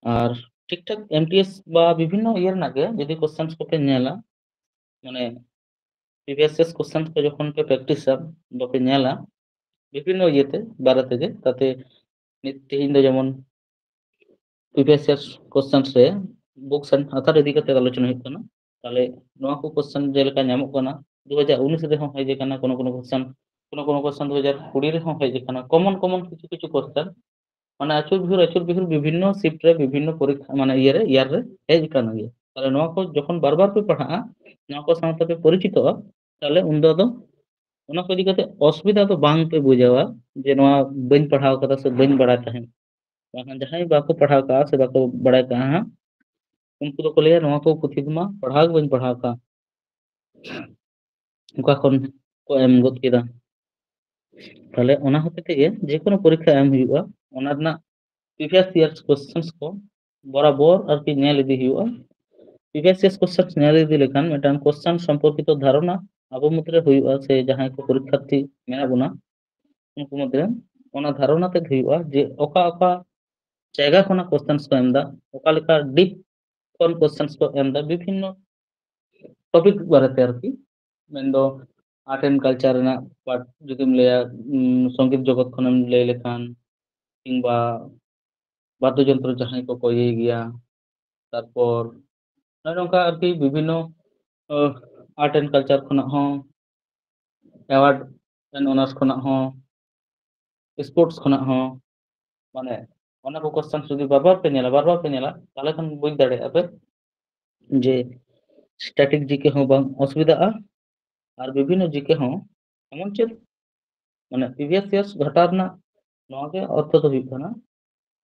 ᱟᱨ ᱴᱷᱤᱠ-ᱴᱷᱟक MTS বা বিভিন্ন ইয়ে রᱮᱱᱟᱜ ᱜᱮ যদি কোশ্চেন্স ᱠᱚᱯᱮ ᱧᱮᱞᱟ মানে প্রিভিয়াস ইয়ার্স কোশ্চেন্স ᱠᱚ যখন পে প্র্যাকটিসᱟ বাপে ᱧᱮᱞᱟ বিভিন্ন ইয়েতে বারে থেকে তাতে তেহেᱧ ᱫᱚ যেমন প্রিভিয়াস ইয়ার্স কোশ্চেন্স রে বুকস এন্ড আথার ইদি কাতে আলোচনা ᱦᱩᱭᱩᱜ ᱠᱟᱱᱟ তাহলে ᱱᱚᱣᱟ ᱠᱚ কোশ্চেন ᱡᱮᱞᱮᱠᱟ ᱧᱟᱢᱚᱜ ᱠᱟᱱᱟ 2019 ᱨᱮᱦᱚᱸ ᱦᱮᱡ ᱟᱠᱟᱱᱟ কোনো কোশ্চেন 2020 ᱨᱮᱦᱚᱸ ᱦᱮᱡ ᱟᱠᱟᱱᱟ কমন কিছু কোশ্চেন মানে আচুর বিহুর বিভিন্ন শিফট রে বিভিন্ন পরীক্ষা মানে ইয়ার রে হেজ কানা গিয়া তাহলে নওয়া কো যখন বারবার পে পড়াগᱼᱟ নওয়া ᱠᱚ ᱥᱟᱶᱛᱮ ᱯᱮ পরিচিতᱚᱜᱼᱟ তাহলে উনᱫᱚ ᱫᱚ ᱚᱱᱟ ᱠᱚ ᱤᱫᱤ ᱠᱟᱛᱮ অসুবিধা ᱫᱚ ᱵᱟᱝ ᱯᱮ ᱵᱩᱡᱷᱟᱹᱣᱟ ᱡᱮ ᱱᱚᱣᱟ ᱵᱟᱹᱧ ᱯᱟᱲᱦᱟᱣ ᱠᱟᱫᱟ ᱥᱮ ᱵᱟᱹᱧ ᱵᱟᱲᱟᱭ ᱛᱟᱦᱮᱸ ᱵᱟᱝᱠᱷᱟᱱ ᱡᱟᱦᱟᱸᱭ ᱵᱟᱠᱚ ᱯᱟᱲᱦᱟᱣ ᱠᱟᱜᱼᱟ ᱥᱮ ᱵᱟᱠᱚ ᱵᱟᱲᱟᱭ ᱠᱟᱜᱼᱟ ᱦᱟᱸᱜ उनको तो बोले नवा को पुथी मा पढ़ाव बन पढ़ाव का उनका खन को एम गद केदा তাহলে ওনা হতে থেকে যে কোনো পরীক্ষা এম হুইউआ ওনা রনা প্রিভিয়াস ইয়ার্স কোশ্চেন্স को বরাবর আর কি ᱧᱮᱞ ইদি হুইউआ প্রিভিয়াস ইয়ার্স কোশ্চেন্স ᱧᱮᱞ ইদি লেখান মেটান কোশ্চেন সম্পর্কিত ধারণা আবো মধ্যে হুইউआ সে জাহাই को পরীক্ষার্থী মেনা বনা उनको মধ্যে ওনা ধারণা তে হুইউआ যে ওকা ওকা জায়গা কোনা কোশ্চেন্স को এমদা ওকা লেখা ডিপ কোন কোশ্চেন্স को এমদা বিভিন্ন টপিক বারেতে আর কি মেনদो आर्ट एंड कल्चर ना पार्ट जुदिम लेया संगीत जगत खनम ले लेखान किंबा বাদ্যযন্ত্র জাহাই को কইয়ে গিয়া তারপর নরকা আর কি বিভিন্ন আর্ট এন্ড কালচার খনা হন অ্যাওয়ার্ড এন্ড অনার্স খনা হন স্পোর্টস খনা হন মানে অনেক কোশ্চেন যদি বারবার পে নেলা তাহলে খান বুঝ দাড়ে আপে যে স্ট্যাটিক জিকে হন বাং অসুবিধা আর বিভিন্ন জিকে হন এমন চেয়ে মানে প্রিভিয়াস ইয়ার্স ঘাটা রনা নওয়া গে অর্থ তো হুইᱩᱜ ᱠᱟᱱᱟ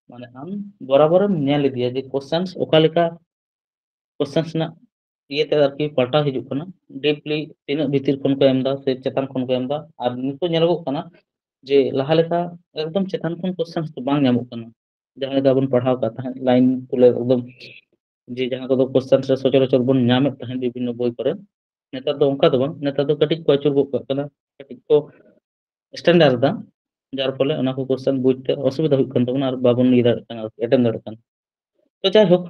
মানে আম বরাবরম ᱧᱮᱞ ইদিয়া যে কোশ্চেন্স ওকা লেখা কোশ্চেন্স না ইয়েতে আর কি পাল্টা হিজুᱜ ᱠᱟᱱᱟ ডিপলি তিনাᱹᱜ ভিতর ᱠᱷᱚᱱ ᱠᱚ ᱮᱢᱫᱟ ᱥᱮ ᱪᱮᱛᱟᱱ ᱠᱷᱚᱱ ᱠᱚ ᱮᱢᱫᱟ আর নিতো ᱧᱮᱞᱚᱜᱚᱜ ᱠᱟᱱᱟ যে লাহা লেখা একদম চেতন ᱠᱷᱚᱱ কোশ্চেন্স তো বাং ᱧᱟᱢᱚᱜ ᱠᱟᱱᱟ ᱡᱟᱦᱟᱸ ᱫᱚ ᱵᱚᱱ ᱯᱟᱲᱦᱟᱣ ᱠᱟ ᱛᱟᱦᱮᱸ ᱞᱟᱭᱤᱱ ᱛᱩᱞᱟᱹ একদম যে jahan ko কোশ্চেন্স রে সচরাচর বন ᱧᱟᱢᱮᱫ তাহেं বিভিন্ন বই করে নেতার তো অঙ্কা তো বাং নেতার তো কাটিক ko আচুর গো কানা কাটিক ko স্ট্যান্ডার্ড দা যার ফলে ওনা কো কোশ্চেন বুঝতে অসুবিধা হুᱭᱩᱜ ᱠᱟᱱ ᱛᱟᱵᱚᱱᱟ আর বাবন ᱤᱭᱟᱹ ᱫᱟᱲᱮᱭᱟᱜ ᱠᱟᱱᱟ এটেন্ড ᱫᱟᱲᱮᱭᱟᱜ ᱠᱟᱱᱟ তো যাই হোক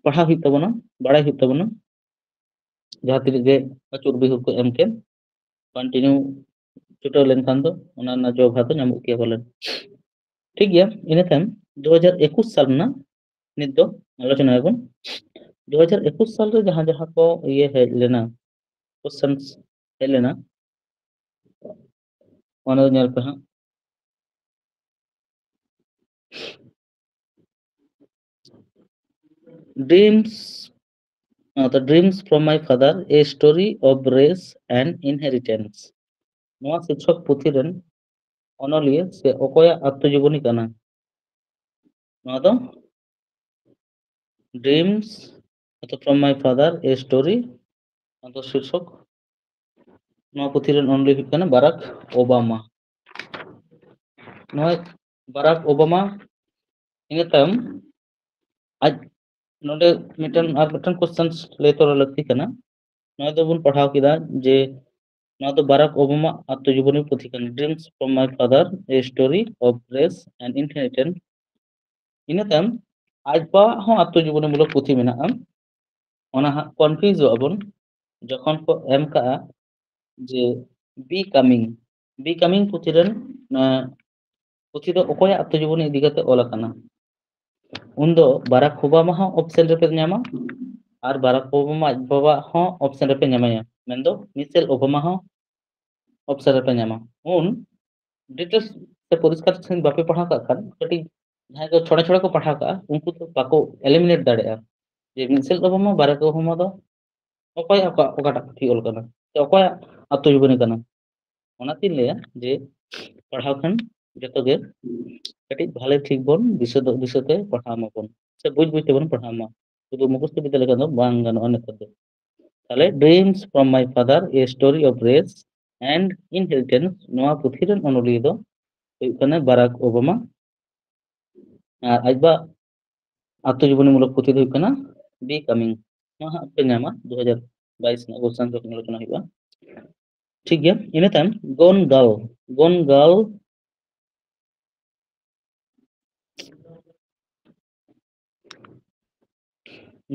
पढ़ा হুᱭᱩᱜ ᱛᱟᱵᱚᱱᱟ বাড়াই হুᱭᱩᱜ ᱛᱟᱵᱚᱱᱟ जहाँ तीन गे अचूर बिहुर को एम के कंटिन्यू छुटो लेनखान दो ओना ना जॉब हातो ᱧᱟᱢᱚᱜ ᱜᱮᱭᱟ बोले ठीक गया इन तायम 2021 साल ना नित दो आलोचना याबन 2021 साल रे जहाँ जहाँ को ये है लेना क्वेश्चंस है लेना ओना ñel पे हां dreams the dreams from my father a story of race and inheritance नोआ शिक्षक पुथी रन অনলিয়ে সে অকয়া আত্মজীবনী কানা নওয়া দো ড্রিমস অর্থাৎ from my father a story অত শীর্ষক নওয়া পুথি রেন অনলি হুᱭᱩᱜ কানা বারাক ওবামা নয় বারাক ওবামা ইনা তায়ম আজ নডে মিটন আর মিটন কোশ্চেন্स ले तो लगती কানা নয় তো বন পড়াও কিদা যে নওয়া তো বারাক ওবামা আত্মজীবনী পুথি কানা dreams from my father a story of race and inheritance ᱤᱱᱟᱹ ᱛᱟᱭᱚᱢ ᱟᱡ ᱵᱟᱵᱟᱣᱟᱜ ᱦᱚᱸ ᱟত্মᱡীᱵᱚᱱᱤᱢূলক পুথি ᱢᱮᱱᱟᱜᱼᱟ ᱚᱱᱟ ᱦᱟᱸᱜ ᱠᱚᱱফᱤউᱡᱚᱜ ᱟᱵᱚᱱ যখন ᱠᱚ ᱮᱢ ᱠᱟᱜᱼᱟ যে বি কামিং পুথি ᱨᱮᱱ পুথি ᱫᱚ ᱚᱠᱚᱭᱟᱜ আত্মজীবনী ইদি কাতে ᱚᱞ ᱟᱠᱟᱱᱟ उनदो बाराक ओबामा हॉ ऑप्शन रे पे ᱧᱟᱢᱟ আর বারাক ওবামা আজ বাবা হᱚᱸ ऑप्शन রে पे ᱧᱟᱢᱟᱭᱟ মেনদो মিশেল ওবাमा হᱚᱸ ऑप्शन रे पे ᱧᱟᱢᱟ उन डिटेल्स से परिष्कार से बापे पढ़ा का खान कटी जहां को छोटा छोटा को पढ़ा का उनको तो बाको एलिमिनेट दाड़ेया जे मिसेल ओबामा बाराक ओबामा दो অকয় অকাটা পুথি অল কানা সে অকয় আত্মজীবনী কানা ওনাতিন লেয়া যে পড়াও খান যত গে কাটি ভালো ঠিক বন বিশদে পড়ামা বন সে বুঝতে বন পড়ামা শুধু মুখস্থ বিদ্যালয় কানো বাং গানো অনেক কত তাহলে dreams from my father a story of race and inheritance নোয়া পুথিরেন অনলি দো হুᱭᱩᱜ ᱠᱟᱱᱟ বারাক ওবামা আর আজবা আত্মজীবনীমূলক পুথি ᱫᱚ ᱦᱩᱭᱩᱜ ᱠᱟᱱᱟ বি কামিং ᱱᱚᱣᱟ ᱦᱟᱸᱜ ᱯᱮ ᱧᱟᱢᱟ 2022 ᱨᱮᱱᱟᱜ ᱠᱚᱥᱪᱮᱱ ᱡᱚᱠᱷᱚᱱ ᱟᱞᱳᱪᱚᱱᱟ ᱦᱩᱭᱩᱜᱼᱟ ᱴᱷᱤक ᱜᱮᱭᱟ ᱤᱱᱟᱹ ᱛᱟᱭᱚᱢ ᱜᱚᱱ ᱜᱟᱞ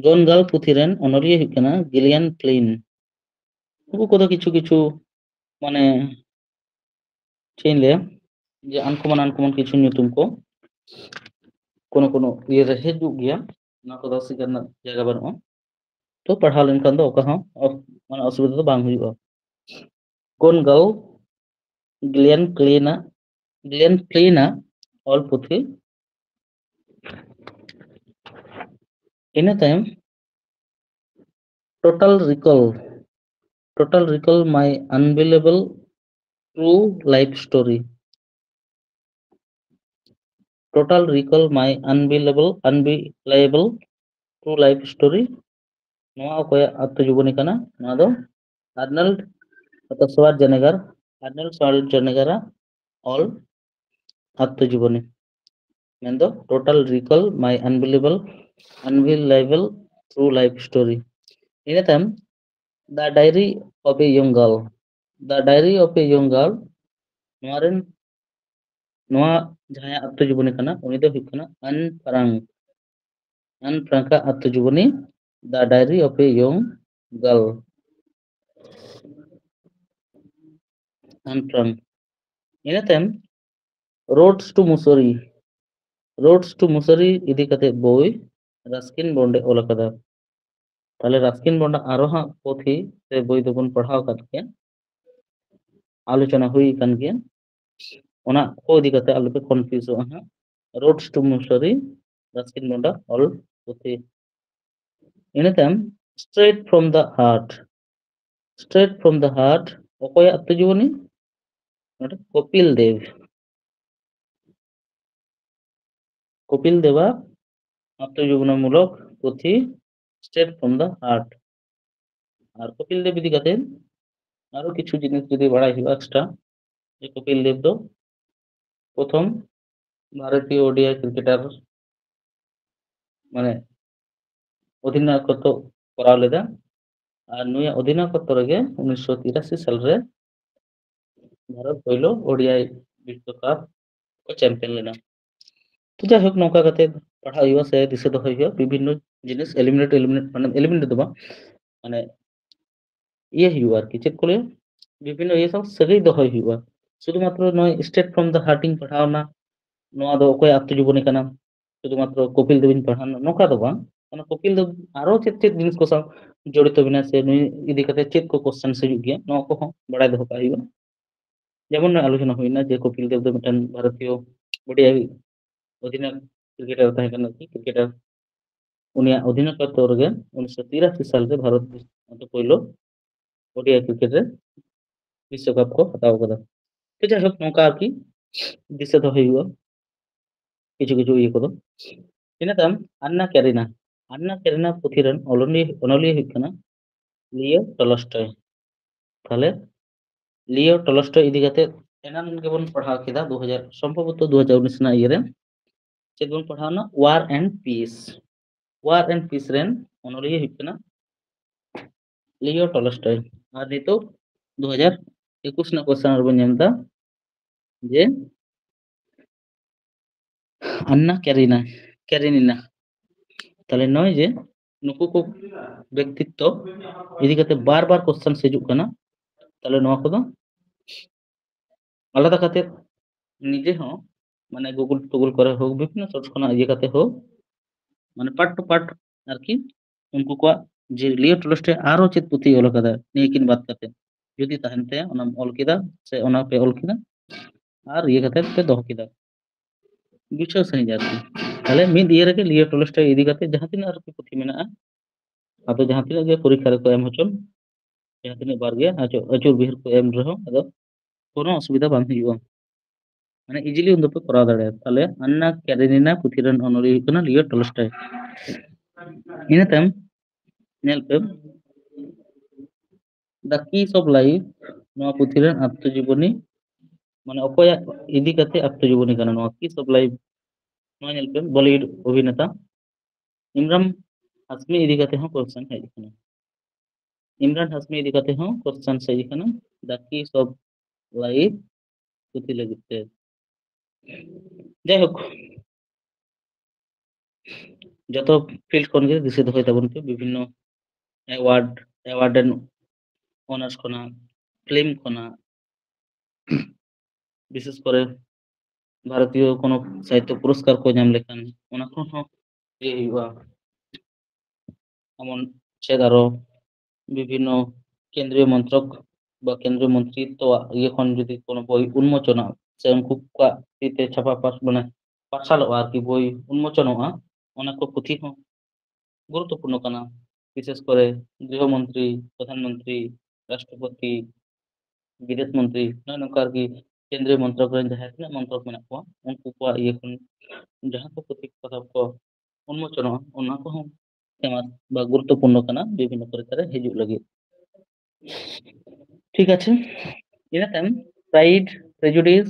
ᱜᱚᱱᱜᱟᱞ ᱯᱩᱛᱷᱤ ᱨᱮᱱ ᱚᱱᱚᱞᱤᱭᱟᱹ ᱦᱩᱭᱩᱜ ᱠᱟᱱᱟ ᱜᱤᱞᱤᱭᱟᱱ ᱯᱞᱤᱱ। ᱱᱩᱠᱩ ᱠᱚᱫᱚ ᱠᱤᱪᱷᱩ ᱢᱟᱱᱮ ᱪᱮᱫ ᱤᱧ ᱞᱟᱹᱭᱟ যে আনকমন কিছু nyutum ko কোনো ইয়েরে হিজুগ গিয়া না কো শিকার না জায়গা বানুয়া তো পড়াও লেনখান দো ওকা হᱚᱸ মানে অসুবিধা তো বাং হুᱭᱩᱜᱼᱟ। গনগাল গ্লিয়ান প্লিনা অল পুঁথি ᱤᱱᱟᱹ ᱛᱟᱭᱚᱢ total recall my unbelievable true life story। total recall my unbelievable true life story। नोआ कोया आत्मजीवनी कना नोआ दो आर्नल्ड स्वार्जेनेगर ऑल आत्मजीवनी मेंदो total recall my unbelievable true life story। ᱤᱱᱟᱹ ᱛᱟᱭᱚᱢ the diary of a young girl नोआ रेन नोआ जहां आत्मजीवनी कना उनी दो हुई कना अन फ्रांका आत्मजीवनी the diary of a young girl Anne Frank. ᱤᱱᱟᱹ ᱛᱟᱭᱚᱢ roads to Mussoorie इदी कते बोई रस्किन बॉन्डे ओल कदा। ताहले रस्किन बॉन्ड आरो हां पोथी से बोई दोबन पढ़ाव काद के आलोचना हुई कान गया ओना को इदी कते आलोपे कन्फ्यूज हो हां roads to Mussoorie Ruskin bond all पोथी। ᱤᱱᱟᱹ ᱛᱟᱭᱚᱢ straight from the heart অকয় আত্মজীবনী কপিল দেবা আত্মজীবনীমূলক পুঁথি straight from the heart। আর কপিল দেব ইদি কাতে আরো কিছু জিনিস যদি বাড়াই হইবা এক্সট্রা যে কপিল দেব দো প্রথম ভারতীয় ওডিআই ক্রিকেটার মানে অধিনায়কত্ব করা লেদা আর নুয়া অধিনায়কত্ব রেগে 1983 সাল রে भारत पहलो ओडीआई विश्व कप को चैंपियन लेना। तो যাই হোক নৌকা কাতে পড়া হইবা সে দিশে দো হইবা বিভিন্ন জিনিস এলিমিনেট মানে এলিমিনেট দেবা মানে ইয়ে হইবা আর কি চেক করে বিভিন্ন ইয়ে সব সগই দো হইবা শুধুমাত্র নয় স্টেট ফ্রম দ্য হার্টিং পড়াও না নোয়া দো অকয় আত্মজীবনী কানা শুধুমাত্র কপিল দেবিন পড়ানো নৌকা দো বাং মানে কপিল দেব আরো চেক জিনিস को साथ জড়িত বিনা সে নুই ইদি কাতে চেক को क्वेश्चन से গিয়া নৌকা को बड़ाई दो হইবা যেমন আলোচনা হইনা যে কপিল দেব দো মিটান ভারতীয় ওডিআই অধিনায়ক ক্রিকেটার তাহে কানা কি ক্রিকেটার उनिया অধিনায়কত্ব রেগে 1983 साल रे भारत तो पहलो ओडीआई क्रिकेट रे विश्व कप को हताव कदा। तो যাই হোক নৌকা আর কি দিশে দো হইবা কিছু ইয়ে কদো ᱤᱱᱟᱹ ᱛᱟᱭᱚᱢ আন্না ক্যারিনা পুথি রেন অনলিয়া হুᱭᱩᱜ ᱠᱟᱱᱟ লিও টলস্টয়। তাহলে লিও টলস্টয় ইদি কাতে এনান গেবন পড়াও কেদা 2000 সম্ভবত 2019 না ইয়ে রে चेक बन पढ़ाना वार एंड पीस रेन ऑनलिया হুᱭᱩᱜ ᱠᱟᱱᱟ लियो टॉलस्टॉय। আর নিতো 2021 না क्वेश्चन আর বন নেমতা যে আন্না ক্যারেনিনা। তাহলে নয় যে নুকু কো ব্যক্তিত্ব ইদি কাতে বারবার क्वेश्चन হিজুক কানা তাহলে নয়া কদো আলাদা কাতে নিজে হো মানে গুগল করে হোক বিভিন্ন সোর্স কোনা ইয়ে কাতে হোক মানে পার্ট টু पार्ट আর কি उनको को যে লিও টলস্টয় আরো চেত পুঁথি অল কাদা নিকিন বাত কাতে যদি তাহেনতে ওনা অল কিদা সে ওনা পে অল কিদা আর ইয়ে কাতে পে দহ কিদা বিষয় সহি যাতি। তাহলে মিদ ইয়ে রেগে লিও টলস্টয় ইদি কাতে যাহা তিনা আর কি পুঁথি মেনা আদো যাহা তিনা গে পরীক্ষা রে को एम হচন যাহা তিনা বার গে আচুর বিহির को एम रहो আদো কোনো অসুবিধা বাং হইবা মানে ইজিলি উন দো পে করা দাড়ে। তাহলে আন্না ক্যারেনিনা পুঁথি রেন অনলিয়া হুᱭᱩᱜ ᱠᱟᱱᱟ লিও টলস্টয়। ᱤᱱᱟᱹ ᱛᱟᱭᱚᱢ ᱧᱮᱞ ᱯᱮ দ্য কিস অফ লাইফ নয়া পুঁথি রেন আত্মজীবনী মানে অকয়া ইদি কাতে আত্মজীবনী কানা নয়া কিস অফ লাইফ নয়া ñel पे বলিউড অভিনেতা ইমরান হাসমি ইদি কাতে হো क्वेश्चन है এখানে ইমরান হাসমি ইদি কাতে হো क्वेश्चन है এখানে দ্য কিস অফ লাইফ পুঁথি লাগিতে। যাই হোক যত ফিল্ড ᱠᱷᱚᱱ ᱜᱮ ᱫᱤᱥᱟᱹ ᱫᱚᱦᱚᱭ ᱛᱟᱵᱚᱱ ᱯᱮ ᱵᱤᱵᱷᱤᱱᱱᱚ ᱮᱣᱟর্ড ᱮᱱ ᱚᱱᱟর্স ᱠᱷᱚᱱᱟᱜ ফিল্ম ᱠᱷᱚᱱᱟᱜ বিশেষ করে ভারতীয় কোনো সাহিত্য পুরস্কার ᱠᱚ ᱧᱟᱢ ᱞᱮᱠᱷᱟᱱ ᱚᱱᱟ ᱠᱷᱚᱱ ᱦᱚᱸ ᱤᱭᱟᱹ ᱦᱩᱭᱩᱜᱼᱟ ᱮᱢᱚᱱ ᱪᱮᱫ ᱟᱨᱚ বিভিন্ন কেন্দ্রীয় মন্ত্রক বা কেন্দ্রীয় মন্ত্রিত্বয়াᱜ ইয়ে ᱠᱷᱚᱱ ᱡᱩᱫᱤ কোনো বই উন্মোচনা সে ᱩᱱᱠᱩ ᱠᱚᱣᱟᱜ ᱛᱤᱛᱮ ᱪᱷᱟᱯᱟ মানে ᱯᱟᱨᱥᱟᱞᱚᱜᱼᱟ ᱟᱨᱠᱤ বই উন্মোচনᱚᱜᱼᱟ ᱚᱱᱟ ᱠᱚ ᱯᱩᱛᱷᱤ ᱦᱚᱸ গুরুত্বপূর্ণ ᱠᱟᱱᱟ বিশেষ করে গৃহমন্ত্রী প্রধানমন্ত্রী রাষ্ট্রপতি বিদেশ মন্ত্রী ᱱᱚᱜᱼᱚ ᱱᱚᱝᱠᱟ ᱟᱨᱠᱤ কেন্দ্রীয় মন্ত্রক ᱨᱮᱱ ᱡᱟᱦᱟᱸ ᱛᱤᱱᱟᱹᱜ ᱢᱚন্ত্রক ᱢᱮᱱᱟᱜ ᱠᱚᱣᱟ ᱩᱱᱠᱩ ᱠᱚᱣᱟᱜ ᱤᱭᱟᱹ ᱠᱷᱚᱱ ᱡᱟᱦᱟᱸ ᱠᱚ ᱯᱩᱛᱷᱤ ᱯᱚᱛᱚᱵ ᱠᱚ উন্মোচনᱚᱜᱼᱟ ᱚᱱᱟ ᱠᱚᱦᱚᱸ ফেমাস বা গুরুত্বপূর্ণ ᱠᱟᱱᱟ ᱵᱤᱵᱷᱤᱱᱱᱚ ᱯᱚᱨᱤᱠᱷᱟ ᱨᱮ ᱦᱤᱡᱩᱜ ᱞᱟᱹᱜᱤᱫ ঠিক আছে ᱤᱱᱟᱹ ᱛᱟᱭᱚᱢ প্রাইড প্রেজুডিস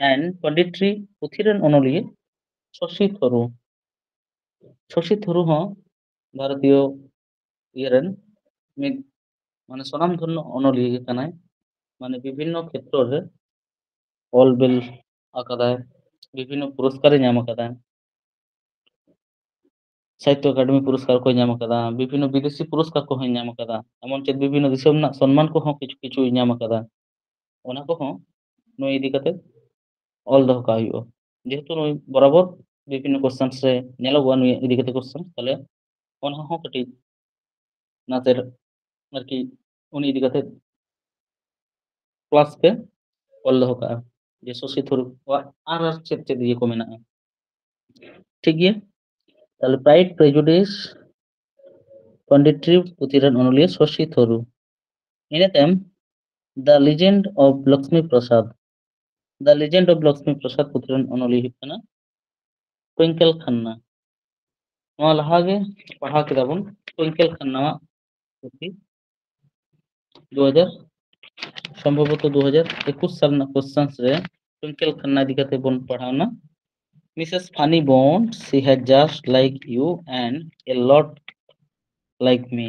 এন্ড পন্ডিটরি পুঁথি ᱨᱮᱱ ᱚᱱᱚᱞᱤᱭᱟᱹ শশী থরুর হᱚᱸ ভারতীয় ইয়ে ᱨᱮᱱ ᱢᱤᱫ মানে স্বনামধন্য অনলিয়া ᱜᱮ ᱠᱟᱱᱟᱭ মানে বিভিন্ন ক্ষেত্র রে ᱚᱞ ᱵᱤᱞ ᱟᱠᱟᱫᱟᱭ বিভিন্ন পুরস্কারে ᱧᱟᱢ ᱟᱠᱟᱫᱟᱭ সাহিত্য একাডেমি পুরস্কার ᱠᱚᱭ ᱧᱟᱢ ᱟᱠᱟᱫᱟ বিভিন্ন বিদেশি পুরস্কার ᱠᱚᱦᱚᱸᱭ ᱧᱟᱢ ᱟᱠᱟᱫᱟ ᱮᱢᱚᱱ ᱪᱮᱫ বিভিন্ন ᱫᱤᱥᱚᱢ ᱨᱮᱱᱟᱜ ᱥᱚᱱᱢᱟᱱ ᱠᱚᱦᱚᱸ ᱠᱤᱪᱷᱩ ᱠᱤᱪᱷᱩᱭ ᱧᱟᱢ ᱟᱠᱟᱫᱟ ᱚᱱᱟ ᱠᱚᱦᱚᱸ ᱱᱩᱭ ᱤᱫᱤ ᱠᱟᱛᱮ ᱚᱞ ᱫᱚᱦᱚ ᱠᱟᱜ ᱦᱩᱭᱩᱜᱼᱟ যেহেতু ᱱᱩᱭ ᱵᱚরাবর বিভিন্ন কোশ্চেন্স ᱨᱮ ᱧᱮᱞᱚᱜᱚᱜᱼᱟ ᱱᱩᱭ ᱤᱫᱤ ᱠᱟᱛᱮ ᱠᱚশ্চেন তাহলে ᱚᱱᱟ ᱦᱚᱸ ᱠᱟᱹᱴᱤᱡ ᱱᱟᱛᱮ ᱟᱨᱠᱤ ᱩᱱᱤ ᱤᱫᱤ ᱠᱟᱛᱮ ᱠᱞᱟᱥ ᱯᱮ ᱚᱞ ᱫᱚᱦᱚ ᱠᱟᱜᱼᱟ ᱡᱮ ᱥᱚᱥᱤ ᱛᱷᱟᱨᱩᱨ ᱟᱨ ᱪᱮᱫ ᱪᱮᱫ ᱤᱭᱟᱹ ᱠᱚ ᱢᱮᱱᱟᱜᱼᱟ ᱴᱷᱤক ᱜᱮᱭᱟ তাহলে প্রাইড প্রেজুডিস পন্ডিটরি পুঁথি ᱨᱮᱱ ᱚᱱᱚᱞᱤᱭᱟᱹ শশী থরুর ᱤᱱᱟᱹ ᱛᱟᱭᱚᱢ the legend of Lakshmi Prasad the legend of Lakshmi Prasad পুঁথি ᱨᱮᱱ ᱚᱱᱚᱞᱤᱭᱟᱹ ᱦᱩᱭᱩᱜ ᱠᱟᱱᱟ টুইঙ্কেল খান্না ᱱᱚᱣᱟ ᱞᱟᱦᱟ ᱜᱮ ᱯᱟᱲᱦᱟᱣ ᱠᱮᱫᱟ ᱵᱚᱱ টুইঙ্কেল খান্নাᱣᱟᱜ পুঁথি 2000 সম্ভবত 2021 সাল ᱨᱮᱱᱟᱜ কোশ্চেন্স রে টুইঙ্কেল খান্না ইদি কাতে বন পড়াওনা Mrs funnybones she had just like you and a lot like me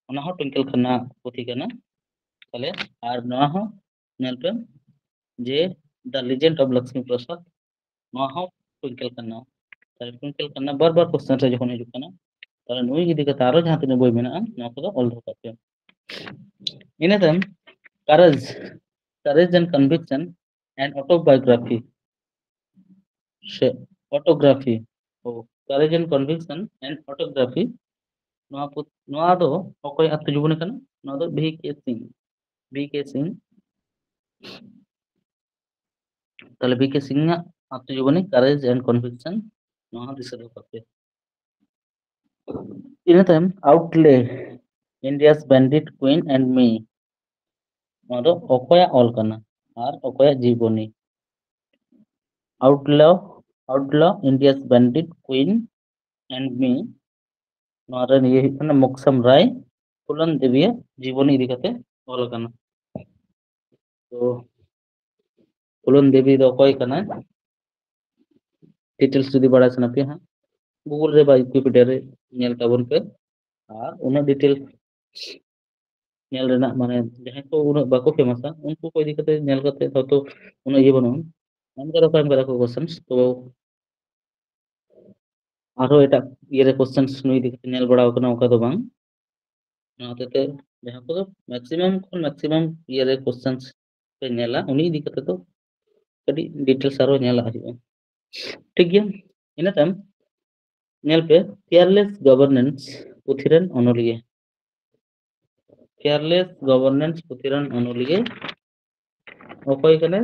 ona ho twinkle Khanna পুঁথি কানা তাহলে আর নয়া ho ñel pe যে দ্য লিজেন্ড অফ লক্ষ্মী প্রসাদ নয়া ho টুইঙ্কেল খান্না তাহলে টুইঙ্কেল খান্না বারবার কোশ্চেন রে যখন হিজুᱜ ᱠᱟᱱᱟ তাহলে ᱱᱩᱭ ᱤᱫᱤ ᱠᱟᱛᱮ ᱟᱨᱚ ᱡᱟᱦᱟᱸ ᱛᱤᱱᱟᱹᱜ ᱵᱳᱭ ᱢᱮᱱᱟᱜᱼᱟ ᱱᱚᱣᱟ ᱠᱚᱫᱚ ᱚᱞ ᱫᱚᱦᱚ ᱠᱟᱜ ᱯᱮ ᱤᱱᱟᱹ ᱛᱟᱭᱚᱢ courage and conviction and autobiography say autography O courage and conviction and autography ᱱᱚᱣᱟ ᱫᱚ ᱚᱠᱚᱭ ᱟত্মᱡীবনী ᱠᱟᱱᱟ ᱱᱚᱣᱟ ᱫᱚ VK সিং তাহলে VK সিং ᱟᱜ আত্মজীবনী courage and conviction ᱱᱚᱣᱟ ᱦᱚᱸ ᱫᱤᱥᱟᱹ ᱫᱚᱦᱚ ᱠᱟᱜ ᱯᱮ ᱤᱱᱟᱹ ᱛᱟᱭᱚᱢ outlay India's bandit queen and me ᱱᱚᱣᱟ ᱫᱚ ᱚᱠᱚᱭᱟᱜ ᱚᱞ ᱠᱟᱱᱟ ᱟᱨ ᱚᱠᱚᱭᱟᱜ ᱡᱤᱵᱚᱱী outlaw India's bandit queen and me ᱱᱚᱣᱟ ᱨᱮ ᱱᱤᱭᱟᱹ ᱦᱩᱭᱩᱜ ᱠᱟᱱᱟ ᱢᱚᱠᱥᱚᱢ ᱨᱟᱭ ᱯᱷᱩᱞᱚᱱ ᱫᱮᱵᱤᱭᱟᱜ ᱡᱤᱵᱚᱱী ᱤᱫᱤ ᱠᱟᱛᱮ ᱚᱞ ᱠᱟᱱᱟ ᱛᱚ ᱯᱷᱩᱞᱚᱱ ᱫᱮᱵᱤ ᱫᱚ ᱚᱠᱚᱭ ᱠᱟᱱᱟᱭ डिटेल्स जुदी बाड़ा सना पे हाँ गूगल रे बा विकिपीडिया रे ñel tabon pe আর una ডিটেল ñel renak মানে jahay ko una bako famous unku ko idi kate ñel kate hoto una iye banon am kara ko questions to aro eta iye re questions nu idi kate ñel bada kana oka do bang na hote jahan ko maximum iye re questions pe ñela uni idi kate to kadi details aro ñela hajua ठीक गया ina tam ñel pe fearless governance puthi ren onoliye fearless governance puthi ren onoliye okoy kane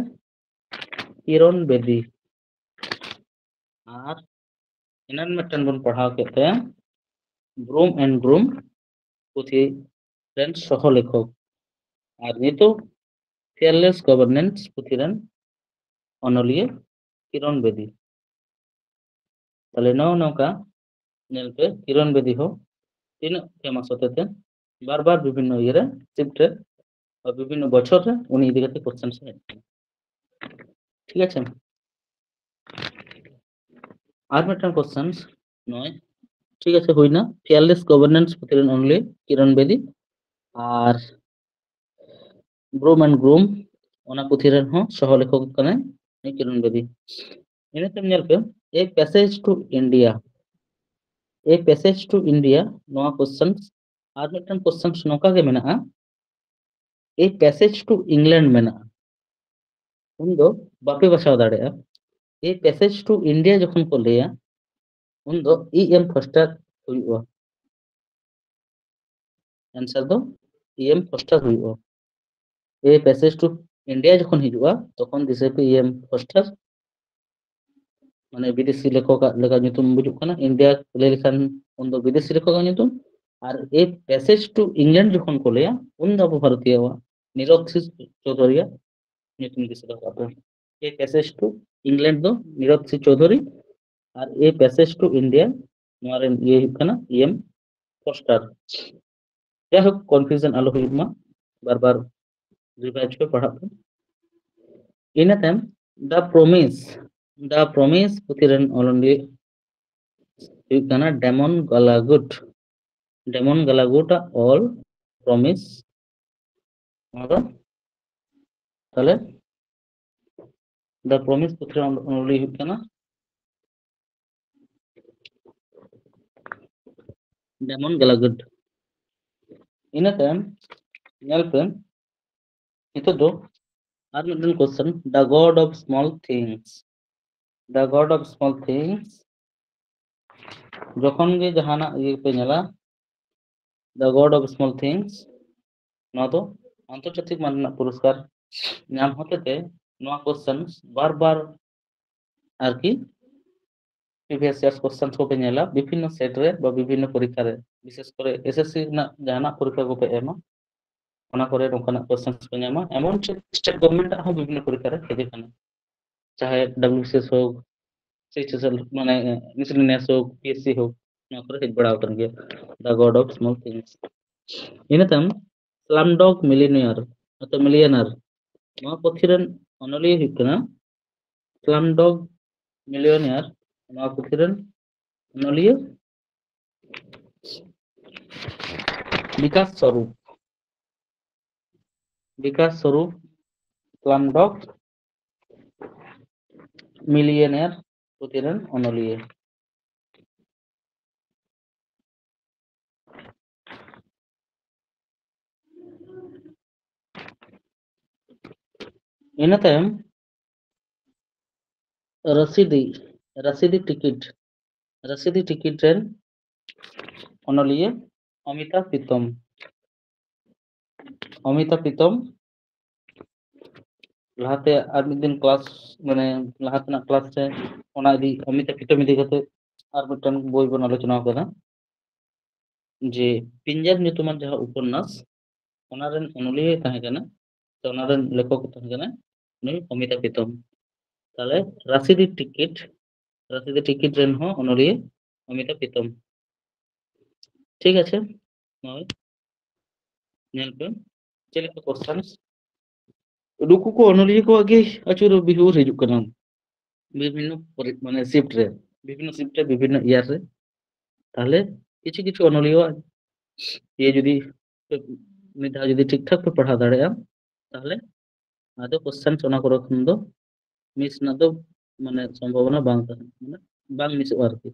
किरण बेदी আর इनन mitten बन पढ़ाव केते broom and groom पुथी ren सह लेखक আর নিতো fearless governance puthi ren onoliye Kiran Bedi তাহলে নৌকা ñel pe Kiran Bedi हो तीन फेमस होते थे बार बार विभिन्न इये शिफ्ट और विभिन्न बछर रे उनी इदी कते क्वेश्चन से ठीक আছে আর মিটন क्वेश्चंस নয় ঠিক আছে হই না fearless governance পুথি ren only किरण बेदी আর ब्रूम एंड ग्रूम ओना पुथि ren हो सह लेखक कने किरण बेदी इने तुम ñel पे a passage to India A passage to India नोआ क्वेश्चंस और मिटन क्वेश्चंस नोका के मेना A passage to England मेना उन दो बापे बसाव दाड़ेया A passage to India जखन को लेया उन दो E.M. Foster हुआ आंसर दो E.M. Foster हुआ A passage to India जखन हिजुआ तखन दिसे पे E.M. Foster माने विदेशी लेखक लेखा nyutum बुजुक kana इंडिया ले लेखान उन दो विदेशी लेखक nyutum আর ए पैसेज टू इंग्लैंड যখন को लेया उन दो भारतीय वा निरक्षी चौधरी nyutum दिसे का ए पैसेज टू इंग्लैंड दो निरक्षी चौधरी और ए पैसेज टू इंडिया नोरे ये kana एम फोस्टर या हो कंफ्यूजन आलो हुइमा बार बार रिवाइज पे पढ़ा पे इन टाइम द प्रॉमिस पुतिरन ओलंडी kana डेमन गलागुट ऑल प्रॉमिस और ताले द प्रॉमिस पुतिरन ओनली kana डेमन गलागुट इन टाइम नेल पे इतो दो और मिडन question the god of small things যখন গে জাহানা ये पे नेला the god of small things ना तो आंतर्जातिक मानना पुरस्कार नाम होते थे नोआ क्वेश्चन बार-बार आरकी प्रीवियस ईयर्स क्वेश्चन को पे नेला विभिन्न सेट रे बा विभिन्न परीक्षा रे विशेष करे एसएससी ना जाना परीक्षा को पे एमा ओना करे नोकाना क्वेश्चंस पे ᱧᱟᱢᱟ एमन स्टेट गवर्नमेंट हो विभिन्न परीक्षा रे हेजे खाना चाहे डब्ल्यूसीएस हो सीएचएसएल माने मिसलेनियस हो पीएससी हो ना करे हेज बड़ा उतन गया the god of small things इन तम स्लमडॉग मिलियनेयर अतो मिलियनर नो पथिरन ओनली हिकना स्लमडॉग मिलियनेयर नो पथिरन ओनली विकास स्वरूप स्लमडॉग मिलियनेयर पथिरन ओनली इन तम रसीदी टिकट रेन ओनलिए अमिताभ प्रीतम लाते आर मिद दिन क्लास माने लाहातना क्लास रे ओना इदी अमिताभ प्रीतम इदी कते आर मिटन बोई बन आलोचना कदा जे पिंजर nyutuman जहां उपन्यास ओना रेन ओनलिए ताहे कना तो ओना रेन लेखक ताहे कना नुई अमिताभ प्रीतम ताले रसीदी टिकट रेन हो ओनलिए अमिताभ प्रीतम ठीक আছে নয় नेल पे चले को क्वेश्चंस रुकु को ओनलिए को आगे अचुर बिहुर हिजुक कना विभिन्न माने शिफ्ट रे विभिन्न ईयर रे ताहले किछु किछु ओनलियो ये जदी निधा जदी ठीक ठाक पे पढ़ा दाड़ेया ताहले आदो क्वेश्चंस ओना को रखन दो मिस ना दो माने संभावना बांग माने बांग मिस आरकी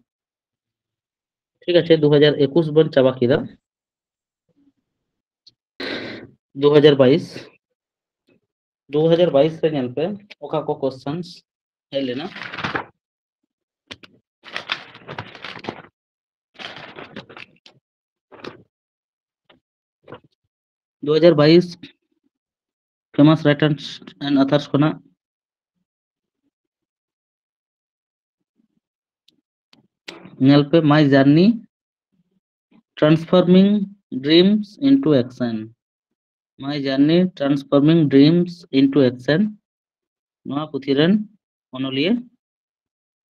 ठीक আছে 2021 बन चाबा किदा 2022 रे नेल पे ओका को क्वेश्चंस है लेना 2022 फेमस राइटर्स एंड ऑथर्स को ना नेल पे my journey transforming dreams into action नोआ पुथिरन ओनलिए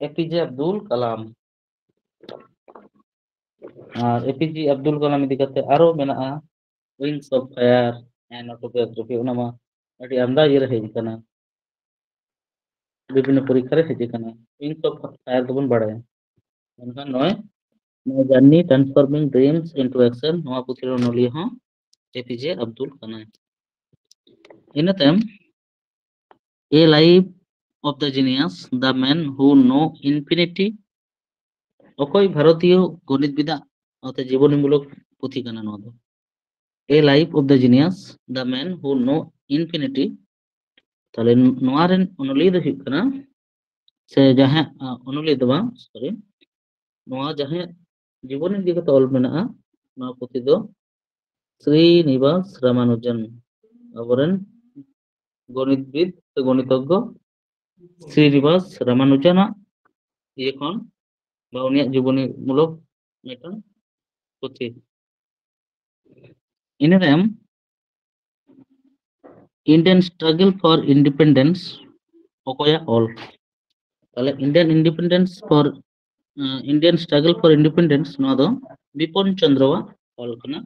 एपीजे अब्दुल कलाम और एपीजे अब्दुल कलाम इदी कते आरो मेना wings of fire and autobiography ओना मा अडी आमदा ये रहे कना विभिन्न परीक्षा रे हेजे कना विंग्स ऑफ फायर दोबन बड़ाय उनका नय my journey transforming dreams into action नोआ पुथिरन ओनलिए हो APJ Abdul Kalam in time A life of the genius, the man who know infinity অকয় ভারতীয় গণিতবিদা অতে জীবনীমূলক পুঁথি কানা নওয়া দো এ life of the genius the man who no infinity তাহলে নওয়া রেন অনলিᱭᱟᱹ ᱫᱚ ᱦᱩᱭᱩᱜ ᱠᱟᱱᱟ ᱥᱮ ᱡᱟᱦᱟᱸ ᱚᱱᱚᱞᱤᱭᱟᱹ ᱫᱚ ᱵᱟᱝ ᱥᱚᱨᱤ ᱱᱚᱣᱟ ᱡᱟᱦᱟᱸ জীবনী ইদি কাতে অল মেনাᱜᱼᱟ ᱱᱚᱣᱟ পুঁথি ᱫᱚ শ্রীনিবাস রামানুজন আবরেন গণিতবিদ ᱥᱮ গণিতজ্ঞ শ্রীনিবাস রামানুজনাᱜ ইয়ে ᱠᱷᱚᱱ বা উনিয়াᱜ জীবনীমূলক মিটন পুঁথি ᱤᱱᱟᱹ ᱛᱟᱭᱚᱢ ইন্ডিয়ান স্ট্রাগল ফর ইন্ডিপেন্ডেন্স অকয়া অল তাহলে ইন্ডিয়ান স্ট্রাগল ফর ইন্ডিপেন্ডেন্স নওয়া দো বিপন চন্দ্রওয়াগ অল কানা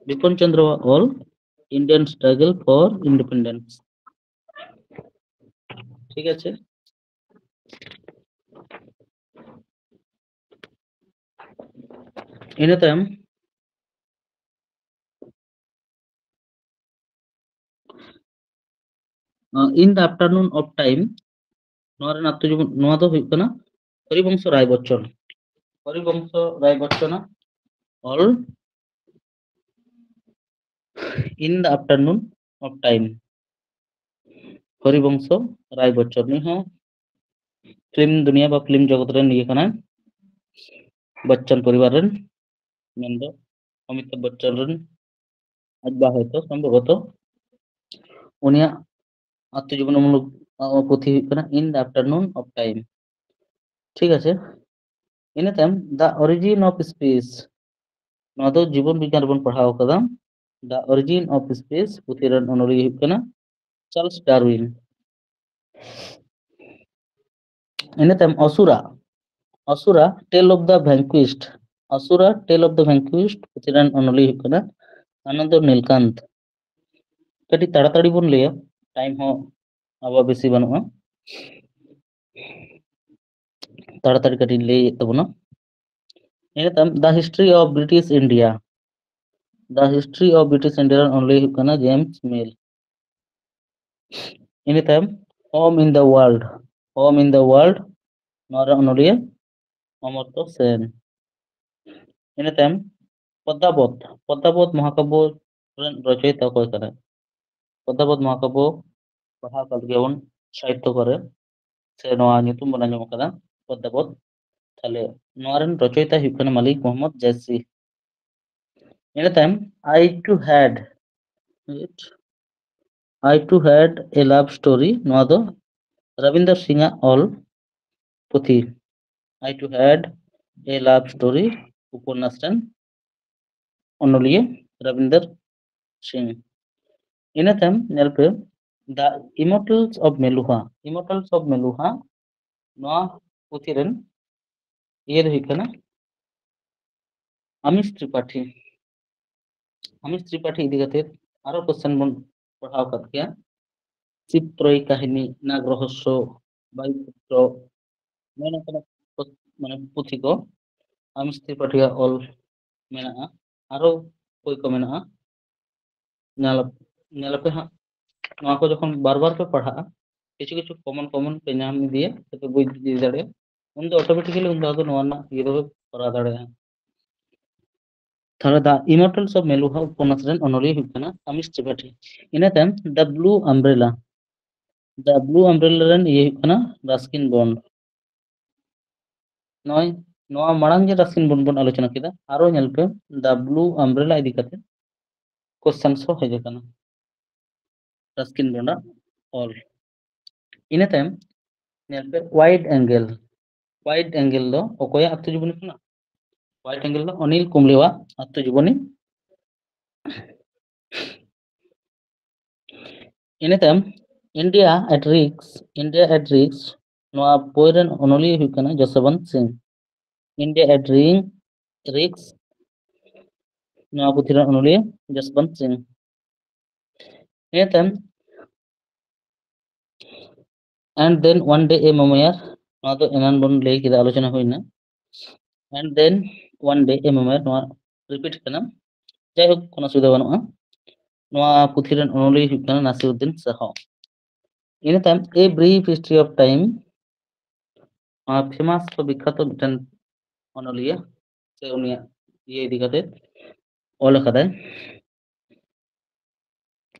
বিপন চন্দ্রওয়াগ অল ইন্ডিয়ান স্ট্রাগল ফর ইন্ডিপেন্ডেন্স ঠিক আছে ᱤᱱᱟᱹ ᱛᱟᱭᱚᱢ in the afternoon of time নওয়া রেন আত্মজীবন নওয়া দো হুᱭᱩᱜ ᱠᱟᱱᱟ হরিবংশ রায় বচ্চন অল in the afternoon of time Harivansh Rai Bachchan নি হᱚᱸ ফিল্ম দুনিয়া বা ফিল্ম জগৎ রেন ইয়ে ᱠᱟᱱᱟᱭ বচ্চন পরিবার রেন মেনᱫᱚ অমিতাভ বচ্চন রেন আজ বা হয়তো সম্ভবত উনিয়াᱜ আত্মজীবনীমূলক পুঁথি হুᱭᱩᱜ ᱠᱟᱱᱟ in the afternoon of time ঠিক আছে ᱤᱱᱟᱹ ᱛᱟᱭᱚᱢ the origin of speech Nawa ᱫᱚ জীবন বিজ্ঞান ᱨᱮᱵᱚᱱ ᱯᱟᱲᱦᱟᱣ ᱟᱠᱟᱫᱟ the origin of speech পুঁথি রেন অনᱚᱞᱤᱭᱟᱹ হুᱭᱩᱜ ᱠᱟᱱᱟ চার্লস ডারউইন ᱤᱱᱟᱹ ᱛᱟᱭᱚᱢ অসুরা টেল অফ দ্য ভ্যাঙ্কুইস্ট পুঁথি রেন অনᱚᱞᱤᱭᱟᱹ হুᱭᱩᱜ ᱠᱟᱱᱟ আনন্দ নীলকান্ত ᱠᱟᱹᱴᱤᱡ তাড়াতাড়ি ᱵᱚᱱ ᱞᱟᱹᱭᱟ টাইম ᱦᱚᱸ ᱟᱵᱚᱣᱟᱜ বেশি বানুᱜᱼᱟ তাড়াতাড়ি ᱠᱟᱹᱴᱤᱡ ᱞᱟᱹᱭᱮᱫ ᱛᱟᱵᱚᱱᱟ ᱤᱱᱟᱹ ᱛᱟᱭᱚᱢ the history of British India রেন অনᱚᱞᱤᱭᱟᱹ হুᱭᱩᱜ ᱠᱟᱱᱟ জেমস মিল ᱤᱱᱟᱹ ᱛᱟᱭᱚᱢ হোম ইন দ্য ওয়ার্ল্ড নওয়া ᱨᱮ অনᱚᱞᱤᱭᱟᱹ অমর্ত্য সেন ᱤᱱᱟᱹ ᱛᱟᱭᱚᱢ পদ্মাবত মহাকাব্য রেন রচয়িতা অকᱚᱭ ᱠᱟᱱᱟᱭ পদ্মাবত মহাকাব্য ᱯᱟᱲᱦᱟᱣ ᱠᱟᱫ ᱜᱮᱭᱟᱵᱚᱱ সাহিত্য করে সে নওয়া ᱧᱩᱛᱩᱢ ᱵᱚᱱ ᱟᱸᱡᱚᱢ ᱟᱠᱟᱫᱟ পদ্মাবত তাহলে নওয়া রেন রচয়িতা হুᱭᱩᱜ ᱠᱟᱱᱟ মালিক মোহাম্মদ জেসি ᱤᱱᱟᱹ ᱛᱟᱭᱚᱢ I too had a love story Nawa ᱫᱚ রবীন্দ্র সিংহাᱜ অল পুঁথি I too had a love story উপন্যাস রেন অনᱚᱞᱤᱭᱟᱹ রবীন্দ্র সিং ᱤᱱᱟᱹ ᱛᱟᱭᱚᱢ ᱧᱮᱞ ᱯᱮ the immortals of meluha Nawa পুঁথি রেন ইয়ে ᱫᱚ ᱦᱩᱭᱩᱜ ᱠᱟᱱᱟ আমিষ ত্রিপাঠী ইদি কাতে আরো কোশ্চেন বন পড়াও কাদ গᱮᱭᱟ চিত্রই কাহিনী নাগ রহস্য বায়ুপুত্র ᱱᱚᱝᱠᱟᱱᱟᱜ মানে পুঁথি ko আমিষ ত্রিপাঠীয়াᱜ ᱚᱞ ᱢᱮᱱᱟᱜᱼᱟ ᱟᱨᱚ বই ko ᱢᱮᱱᱟᱜᱼᱟ ᱧᱮᱞᱟᱯᱮ ᱦᱟᱸᱜ ᱱᱚᱣᱟ ko যখন বারবার pe পড়াᱜᱼᱟ কিছু কিছু কমন pe ᱧᱟᱢ ᱤᱫᱤᱭᱟ ᱛᱚᱵᱮ বুঝ ᱤᱫᱤ ᱫᱟᱲᱮᱭᱟᱜᱼᱟ ᱩᱱᱫᱚ অটোমেটিক্যালি ᱩᱱᱫᱚ ᱟᱫᱚ ᱱᱚᱣᱟ ᱨᱮᱱᱟᱜ ইয়ে ᱫᱚ করা দাঁড়ায় তাহলে দ্য ইমর্টালস অফ মেলুহা উপন্যাস রেন অনᱚᱞᱤᱭᱟᱹ হুᱭᱩᱜ ᱠᱟᱱᱟ আমিষ ত্রিপাঠী ᱤᱱᱟᱹ ᱛᱟᱭᱚᱢ দ্য ব্লু আমব্রেলা রেন ইয়ে হুᱭᱩᱜ ᱠᱟᱱᱟ রাস্কিন বন্ড নয় নওয়া মাᱲᱟᱝ যে রাস্কিন বন্ড বন আলোচনা কেদা আরো ᱧᱮᱞ ᱯᱮ দ্য ব্লু আমব্রেলা ইদি কাতে কোশ্চেন সো হেজ ᱟᱠᱟᱱᱟ রাস্কিন বন্ডাᱜ ᱚᱞ ᱤᱱᱟᱹ ᱛᱟᱭᱚᱢ ᱧᱮᱞ ᱯᱮ ওয়াইড অ্যাঙ্গেল ᱫᱚ ᱚᱠᱚᱭᱟᱜ আত্মজীবনী ᱠᱟᱱᱟ ওয়াইড অ্যাঙ্গেল ᱫᱚ অনিল কুম্বলেᱣᱟᱜ আত্মজীবনী ᱤᱱᱟᱹ ᱛᱟᱭᱚᱢ ইন্ডিয়া এট রিস্ক নওয়া বই রেন অনᱚᱞᱤᱭᱟᱹ হুᱭᱩᱜ ᱠᱟᱱᱟ যশবন্ত সিং ইন্ডিয়া এট রিস্ক নওয়া পুঁথি রেন অনᱚᱞᱤᱭᱟᱹ যশবন্ত সিং ᱤᱱᱟᱹ ᱛᱟᱭᱚᱢ and then one day a memoir Nawa ᱫᱚ এনান বন ᱞᱟᱹᱭ ᱠᱮᱫᱟ আলোচনা ᱦᱩᱭᱱᱟ and then one day a memoir Nawa repeat ᱠᱟᱱᱟ যাই হোক কোনো অসুবিধা বানুᱜᱼᱟ নওয়া পুঁথি রেন অনᱚᱞᱤᱭᱟᱹ হুᱭᱩᱜ ᱠᱟᱱᱟ নাসিরউদ্দিন সাহা ᱤᱱᱟᱹ ᱛᱟᱭᱚᱢ a brief history of time famous ᱵᱤᱠᱷᱟᱛᱚ ᱢᱤᱫᱴᱮᱱ অনলিয়া সে উনিয়াᱜ ইয়ে ইদি কাতে অল আকাদায়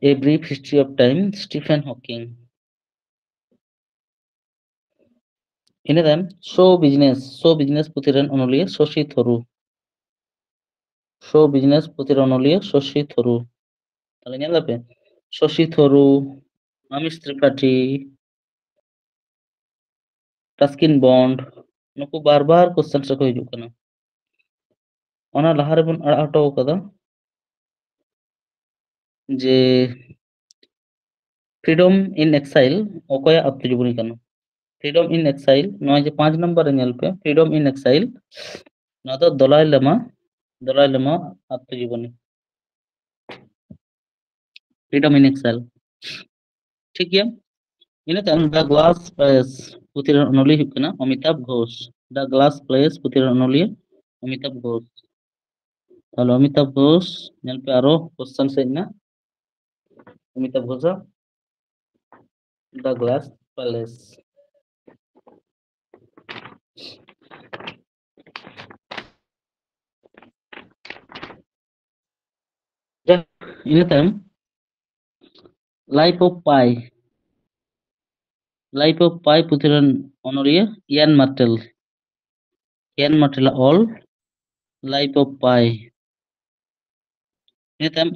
a brief history of time Stephen Hawking. ᱤᱱᱟᱹ ᱛᱟᱭᱚᱢ শো বিজনেস পুঁথি ᱨᱮᱱ ᱚᱱᱚᱞᱤᱭᱟᱹ শশী থরু। শো বিজনেস পুঁথির অনলিয়া শশী থরু। তাহলে ᱧᱮᱞ ᱫᱟᱯᱮ শশী থরু, আমিষ ত্রিপাঠী, টাস্কিন বন্ড, ᱱᱩᱠᱩ ᱵᱟᱨ ᱵᱟᱨ ᱠᱚᱥᱪᱮᱱ ᱨᱮᱠᱚ ᱦᱤᱡᱩᱜ ᱠᱟᱱᱟ। ᱚᱱᱟ ᱞᱟᱦᱟ ᱨᱮᱵᱚᱱ ᱟᱲᱟᱜ ᱦᱚᱴᱚ ᱟᱠᱟᱫᱟ যে ফ্রিডম ইন এক্সাইল অকᱚᱭᱟᱜ আত্মজীবনী কানা। ফ্রিডম ইন এক্সাইল নয় যে 5 নম্বরে ᱧᱮᱞ ᱯᱮ ফ্রিডম ইন এক্সাইল ᱱᱚᱣᱟ ᱫᱚ দলাই লামা আত্মজীবনী। ফ্রিডম ইন এক্সাইল ঠিক গᱮᱭᱟ। ᱤᱱᱟᱹ ᱛᱟᱭᱚᱢ ᱫᱟ গ্লাস প্লেস পুঁথি ᱨᱮᱱ ᱚᱱᱚᱞᱤᱭᱟᱹ ᱦᱩᱭᱩᱜ ᱠᱟᱱᱟ অমিতাভ ঘোষ। দা গ্লাস প্লেস পুঁথি ᱨᱮᱱ ᱚᱱᱚᱞᱤᱭᱟᱹ অমিতাভ ঘোষ। তাহলে অমিতাভ ঘোষ ᱧᱮᱞ ᱯᱮ ᱟᱨᱚ কোশ্চেন ᱦᱮᱡ ᱮᱱᱟ অমিতাভ ঘোষᱟᱜ দা গ্লাস প্যালেস। ᱤᱱᱟᱹ ᱛᱟᱭᱚᱢ লাইফ অফ পাই পুঁথি ᱨᱮᱱ ᱚᱱᱚᱞᱤᱭᱟᱹ ইয়ান মার্টেল ᱚᱞ লাইফ অফ পাই। ᱤᱱᱟᱹ ᱛᱟᱭᱚᱢ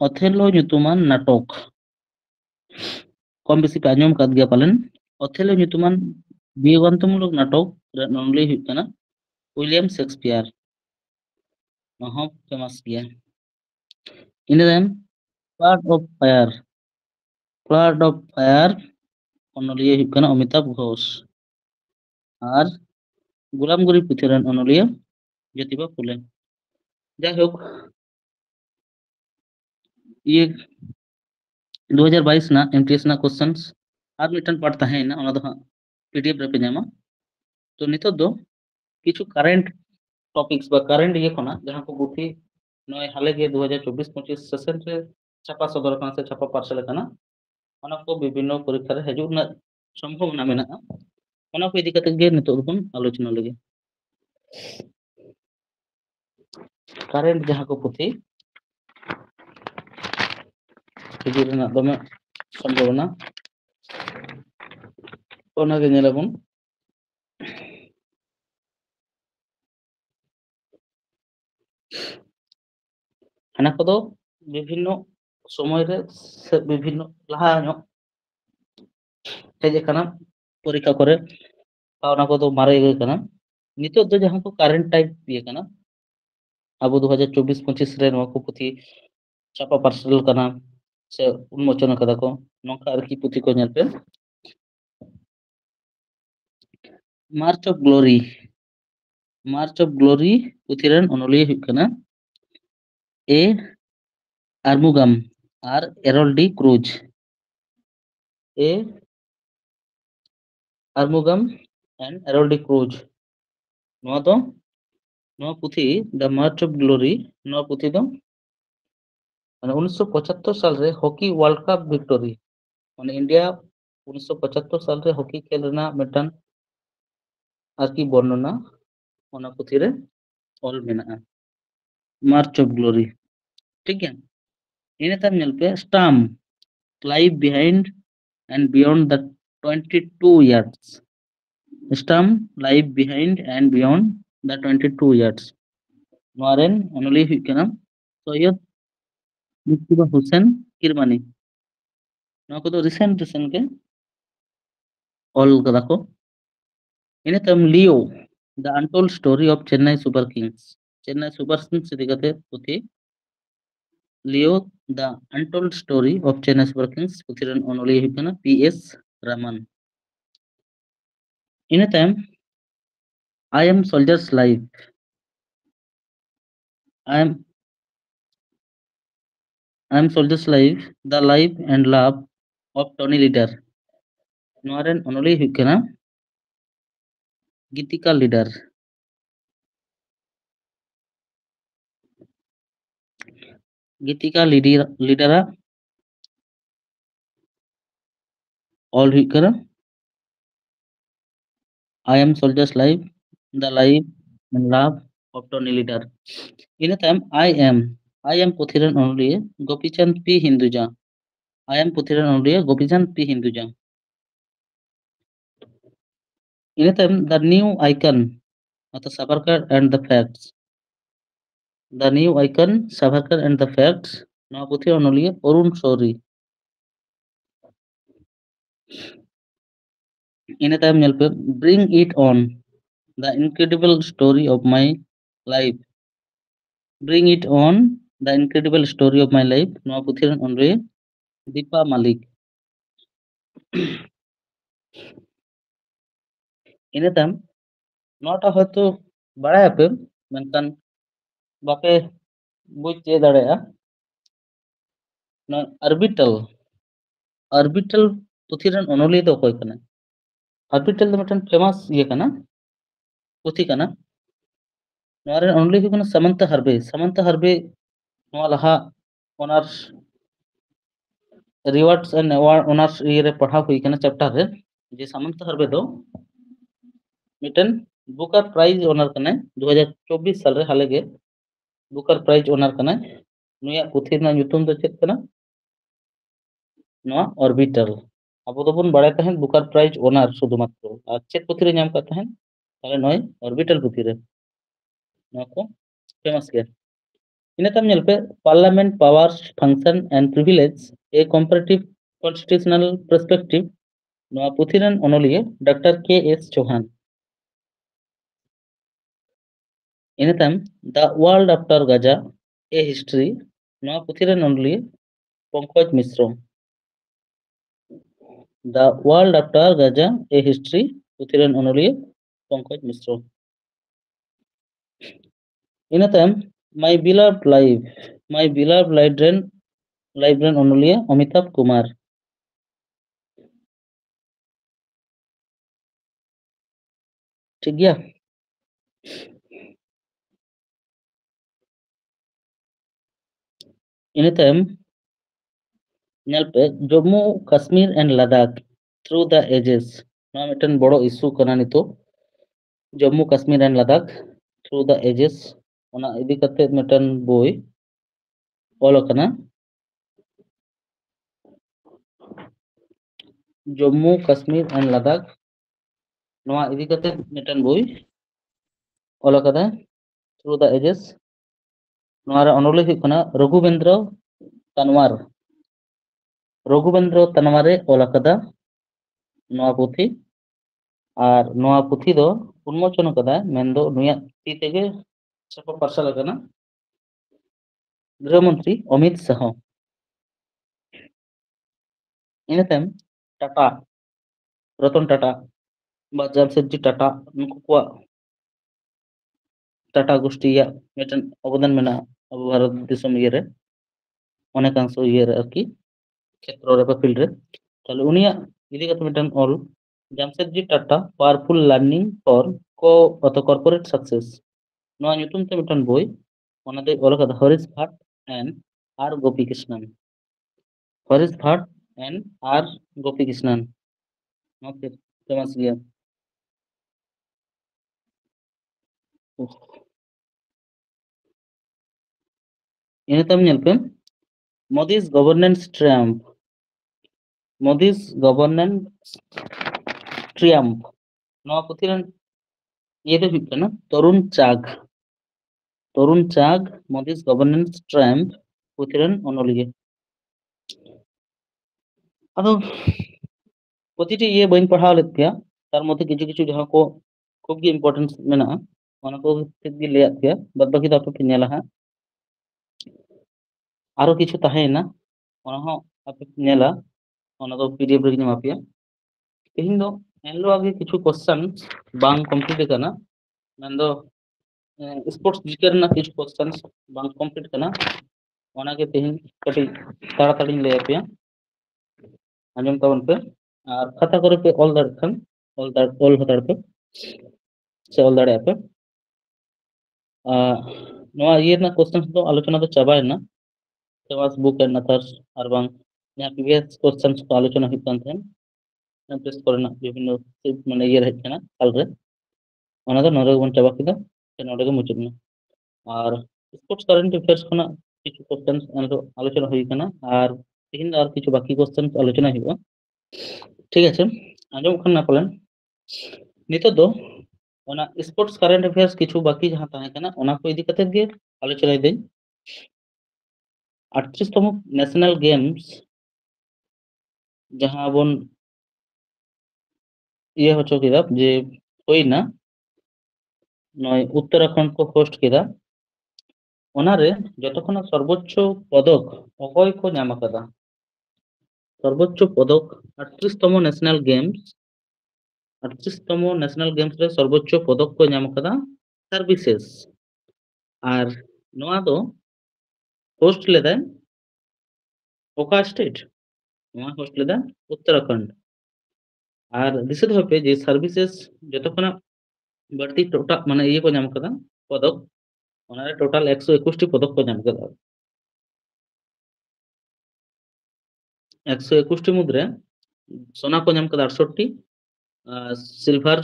অথেলো ᱧᱩᱛᱩᱢᱟᱱ নাটক কম বেশি ᱯᱮ ᱟᱸᱡᱚᱢ ᱟᱠᱟᱫ ᱜᱮᱭᱟ ᱯᱟᱞᱮᱱ। অথেলো ᱧᱩᱛᱩᱢᱟᱱ ᱵᱤᱭᱳᱜᱟᱱᱛᱚᱢূলক নাটক ᱨᱮᱱ ᱚᱱᱚᱞᱤᱭᱟᱹ ᱦᱩᱭᱩᱜ ᱠᱟᱱᱟ উইলিয়াম শেক্সপিয়ার। ᱱᱚᱣᱟ ᱦᱚᱸ ᱯᱷᱮᱢᱟᱥ ᱜᱮᱭᱟ। ᱤᱱᱟᱹ ᱛᱟᱭᱚᱢ ফ্লাড অফ ফায়ার অনলিᱭᱟᱹ ᱦᱩᱭᱩᱜ ᱠᱟᱱᱟ অমিতাভ ঘোষ। আর গোলামগুড়ি পুঁথি ᱨᱮᱱ অনলিᱭᱟᱹ জ্যোতিবা ফুলে। যাইহোক ইয়ে 2022 ᱨᱮᱱᱟᱜ এমটিএস ᱨᱮᱱᱟᱜ কোশ্চেন্স আর মিᱫᱴᱟᱝ পার্ট ᱛᱟᱦᱮᱸᱭᱮᱱᱟ ᱚᱱᱟ ᱫᱚ ᱦᱟᱸᱜ পিডিএফ ᱨᱮᱯᱮ ᱧᱟᱢᱟ। তো নিতᱚᱜ ᱫᱚ কিছু কারেন্ট টপিক্স বা কারেন্ট ইয়ে ᱠᱷᱚᱱᱟᱜ ᱡᱟᱦᱟᱸ ᱠᱚ ᱯᱩᱛᱷᱤ ᱱᱚᱜᱼᱚᱭ ᱦᱟᱞᱮᱜᱮ 2024-25 ᱥᱮᱥᱚᱱ ᱨᱮ ᱪᱷᱟᱯᱟ ᱥᱚᱫᱚᱨ ᱟᱠᱟᱱᱟ ᱥᱮ ᱪᱷᱟᱯᱟ ᱯᱟᱨᱥᱮᱞ ᱟᱠᱟᱱᱟ ᱚᱱᱟ ᱠᱚ ᱵᱤᱵᱷᱤᱱᱱᱚ ᱯᱚᱨᱤᱠᱠᱷᱟ ᱨᱮ ᱦᱤᱡᱩᱜ ᱨᱮᱱᱟᱜ ᱥᱚᱢᱵᱷᱚᱵᱚᱱᱟ ᱢᱮᱱᱟᱜᱼᱟ। ᱚᱱᱟ ᱠᱚ ᱤᱫᱤ ᱠᱟᱛᱮ ᱜᱮ ᱱᱤᱛᱚᱜ ᱫᱚᱵᱚᱱ ᱟᱞᱳᱪᱚᱱᱟ ᱞᱮᱜᱮ। কারেন্ট ᱡᱟᱦᱟᱸ ᱠᱚ ᱯᱩᱛᱷᱤ ᱦᱤᱡᱩᱜ ᱨᱮᱱᱟᱜ ᱫᱚᱢᱮ ᱥᱚᱢᱵᱷᱚᱵᱚᱱᱟ ᱚᱱᱟᱜᱮ ᱧᱮᱞᱟᱵᱚᱱ। ᱦᱟᱱᱟ ᱠᱚᱫᱚ ᱵᱤᱵᱷᱤᱱᱱᱚ সময় রে সে বিভিন্ন লাহা ᱧᱚᱜ ᱦᱮᱡ ᱟᱠᱟᱱᱟ ᱯᱚᱨᱤᱠᱠᱷᱟ ᱠᱚᱨᱮ ᱚᱱᱟ ᱠᱚᱫᱚ ᱢᱟᱨᱮ ᱜᱮ ᱠᱟᱱᱟ। ᱱᱤᱛᱚᱜ ᱫᱚ ᱡᱟᱦᱟᱸ ᱠᱚ কারেন্ট টাইপ ইয়ে ᱠᱟᱱᱟ ᱟᱵᱚ 2024-25 ᱨᱮ ᱱᱚᱣᱟ ᱠᱚ ᱯᱩᱛᱷᱤ ᱪᱷᱟᱯᱟ ᱯᱟᱨᱥᱮᱞ ᱠᱟᱱᱟ ᱥᱮ উন্মোচন ᱟᱠᱟᱫᱟ ᱠᱚ ᱱᱚᱝᱠᱟ ᱟᱨᱠᱤ ᱯᱩᱛᱷᱤ ᱠᱚ ᱧᱮᱞ ᱯᱮ। মার্চ অফ গ্লোরি পুঁথি রেন অনলিᱭᱟᱹ ᱦᱩᱭᱩᱜ ᱠᱟᱱᱟ এ আর্মুগাম আর Errol D'Cruz. A Arumugam and Errol D'Cruz নওয়া পুঁথি দ্য মার্চ অফ গ্লোরি নওয়া পুঁথি ᱫᱚ মানে 1975 সালে হকি ওয়ার্ল্ড কাপ ভিক্টোরি মানে ইন্ডিয়া 1975 সালে হকি খেল ᱨᱮᱱᱟᱜ ᱢᱤᱫᱴᱟᱝ ᱟᱨᱠᱤ বর্ণনা ᱚᱱᱟ ᱯᱩᱛᱷᱤ ᱨᱮ ᱚᱞ ᱢᱮᱱᱟᱜᱼᱟ মার্চ অফ গ্লোরি ঠিক গᱮᱭᱟ। ᱤᱱᱟᱹ ᱛᱟᱭᱚᱢ ᱧᱮᱞ ᱯᱮ stump life behind and beyond the 22 years. Stump life behind and beyond the 22 years ᱱᱚᱣᱟ ᱨᱮᱱ ᱚᱱᱚᱞᱤᱭᱟᱹ ᱦᱩᱭᱩᱜ ᱠᱟᱱᱟ সৈয়দ মুজতবা হোসেন কিরমানি। ᱱᱚᱣᱟ ᱠᱚᱫᱚ রিসেন্ট ᱜᱮ ᱚᱞ ᱠᱟᱫᱟ ᱠᱚ। ᱤᱱᱟᱹ ᱛᱟᱭᱚᱢ Leo the untold story of Chennai super kings. Chennai super kings ইদি কাতে পুঁথি Leo the untold story of Chennai super kings পুঁথি রেন অনলিᱭᱟᱹ ᱦᱩᱭᱩᱜ ᱠᱟᱱᱟ পি.এস. রামান। ᱤᱱᱟᱹ ᱛᱟᱭᱚᱢ I am soldier's life I am Soldier's Life, The Life and Love of Tony Leader। ᱱᱚᱣᱟ ᱨᱮᱱ ᱚᱱᱚᱞᱤᱭᱟᱹ ᱦᱩᱭᱩᱜ ᱠᱟᱱᱟ গীতিকা লিডার। গীতিকা লিডারাᱜ ᱚᱞ ᱦᱩᱭᱩᱜ ᱠᱟᱱᱟ I am Soldier's Life, The Life Love of Tony Leader. In a time, I am Puthiran only Gopichand P. Hinduja. I am Puthiran only Gopichand P. Hinduja. In a time, the new icon of the Savarkar and the facts. The new icon, Savarkar and the facts. Now Puthiran only Arun Shori. In a time, bring it on. The incredible story of my life. Bring it on. The incredible story of my life. Now Puthiran only Deepa Malik. Ina tam nota হয়তো বাড়ায় আপে মেনকান বাপে বুঝতে দাঁড়ায়া না orbital পুথিরান only ᱫᱚ ᱚᱠᱚᱭ ᱠᱟᱱᱟ অরবিটাল ᱫᱚ ᱢᱤᱫᱴᱟᱝ ᱯᱷᱮᱢᱟᱥ ᱤᱭᱟᱹ ᱠᱟᱱᱟ পুথি ᱠᱟᱱᱟ ᱱᱚᱣᱟ ᱨᱮᱱ অনলি ᱦᱩᱭᱩᱜ ᱠᱟᱱᱟ সামান্তা হারবে ᱱᱚᱣᱟ ᱞᱟᱦᱟ অনার্স রিওয়ার্ডস এন্ড অনার্স ইয়ে রে পড়াও ᱦᱩᱭ ᱠᱟᱱᱟ ᱪᱮᱯᱴᱟᱨ ᱨᱮ যে সামান্তা হারবে ᱫᱚ मिटन बुकर प्राइज ओनर कने 2024 साल रे हाले गे बुकर प्राइज ओनर कने नुया पुथि ना nyutum do chet kana noa orbital abo do bon bade tahen Booker prize honour शुधु मात्र আর chet पुथि रे नाम का tahen tale noy orbital पुथि रे noa ko famous ge ina tam nyel pe parliament powers function and privilege a comparative constitutional perspective noa puthi ren onolie dr k s chauhan Anytime, the world after Gaza, a history, no Puthiran only, Pankaj Misro. The world after Gaza, a history, Puthiran only, Pankaj Misro. Anytime, my beloved librarian only, Amitabh Kumar. ठीक गया Anytime, Jammu, Kashmir and Ladakh through the ages. Now, मिटन बड़ो issue करना नहीं तो Jammu Kashmir and Ladakh through the ages ओना इदी कते मिटन बोई ऑल कना जम्मू कश्मीर एंड लद्दाख नोआ इदी कते मिटन बोई ऑल कदा थ्रू द एजेस नोआ रे अनोले हुई कना रघुवेंद्र तनवारे ऑल कदा नोआ पुथी আর নোয়া পুথি দো উন্মোচন কদা মেন্দো নুয়া তি তেগে ছাপা পার্সাল কনা গৃহমন্ত্রী অমিত শাহ ইনাতেম টাটা রতন টাটা বা জামশেদজি টাটা নুকু কুয়া টাটা গোষ্ঠীয়া মিটন অবদান মেনা আবু ভারত দিশম ইয়েরে অনেকাংশ ইয়েরে আর কি ক্ষেত্র রে বা ফিল্ড রে তাহলে উনিয়া ইদি কত মিটন অল Jamshedji Tata powerful learning for corporate success নোয়া nyutum te mitan boy onade olakada Harish Bhatt and R Gopi Krishnan Harish Bhatt and R Gopi Krishnan okay famous gaya ini tam nyelpe Modi's governance triumph noa puthiran ye do hukana na তরুণ চাগ Modi's governance triumph puthiran onolige ado প্রতিটি ইয়ে বইন পড়াও লেতিয়া তার মধ্যে কিছু কিছু যাহা কো খুব গে ইম্পর্টেন্স মেনা অনা কো ঠিক গে লেয়া তিয়া বাদ বাকি তো আপনি নেলা হা আরো কিছু তাহে না অনা হ আপনি নেলা অনা তো পিডিএফ রে নিমা পিয়া তেহিন দো এনলো আগে কিছু কোশ্চেন বাং কমপ্লিট কানা মেন্দো স্পোর্টস জিকের না কিছু কোশ্চেন বাং কমপ্লিট কানা অনা কে তেহিন কটি তাড়াতাড়ি লে পিয়া আঞ্জম তাবন पे আর খাতা করে पे অল দারখান অল হতার पे से ऑल दाड़े पे नोआ ये ना क्वेश्चन तो आलोचना तो चाबाय ना फेमस बुक एंड अथर्स আর বাং यहाँ प्रीवियस क्वेश्चन को आलोचना हुई कान थेन टेस्ट করে না বিভিন্ন মানে ইয়ে হচ্ছে না কাল রে ওনা তো নরে বন চাবা কিদা से नोडे के मुचुद में और स्पोर्ट्स करंट अफेयर्स खना किछु क्वेश्चंस आलोचना हुई कना और तीन और किछु बाकी क्वेश्चंस आलोचना हुआ ठीक है आजम खन्ना पलन नितो दो ओना स्पोर्ट्स करंट अफेयर्स किछु बाकी जहां ताहे कना ओना को इदी कते गे आलोचना दें 38तम नेशनल गेम्स जहां बन ये होचो किदा जे होइना नय उत्तराखंड को होस्ट किदा ओनारे जतखना सर्वोच्च पदक अकय को नाम कदा सर्वोच्च पदक 38तम नेशनल गेम्स 38तम नेशनल गेम्स रे सर्वोच्च पदक को नाम कदा सर्विसेस और नोआ दो होस्ट लेदा ओका स्टेट नोआ होस्ट लेदा उत्तराखंड और दिसद होपे जे सर्विसेस जतखना बढ़ती टोटल माने ये को नाम कदा पदक ओनारे टोटल 121 टी पदक को नाम कदा 121 टी मुद्रे सोना को नाम कदा 68 टी सिल्वर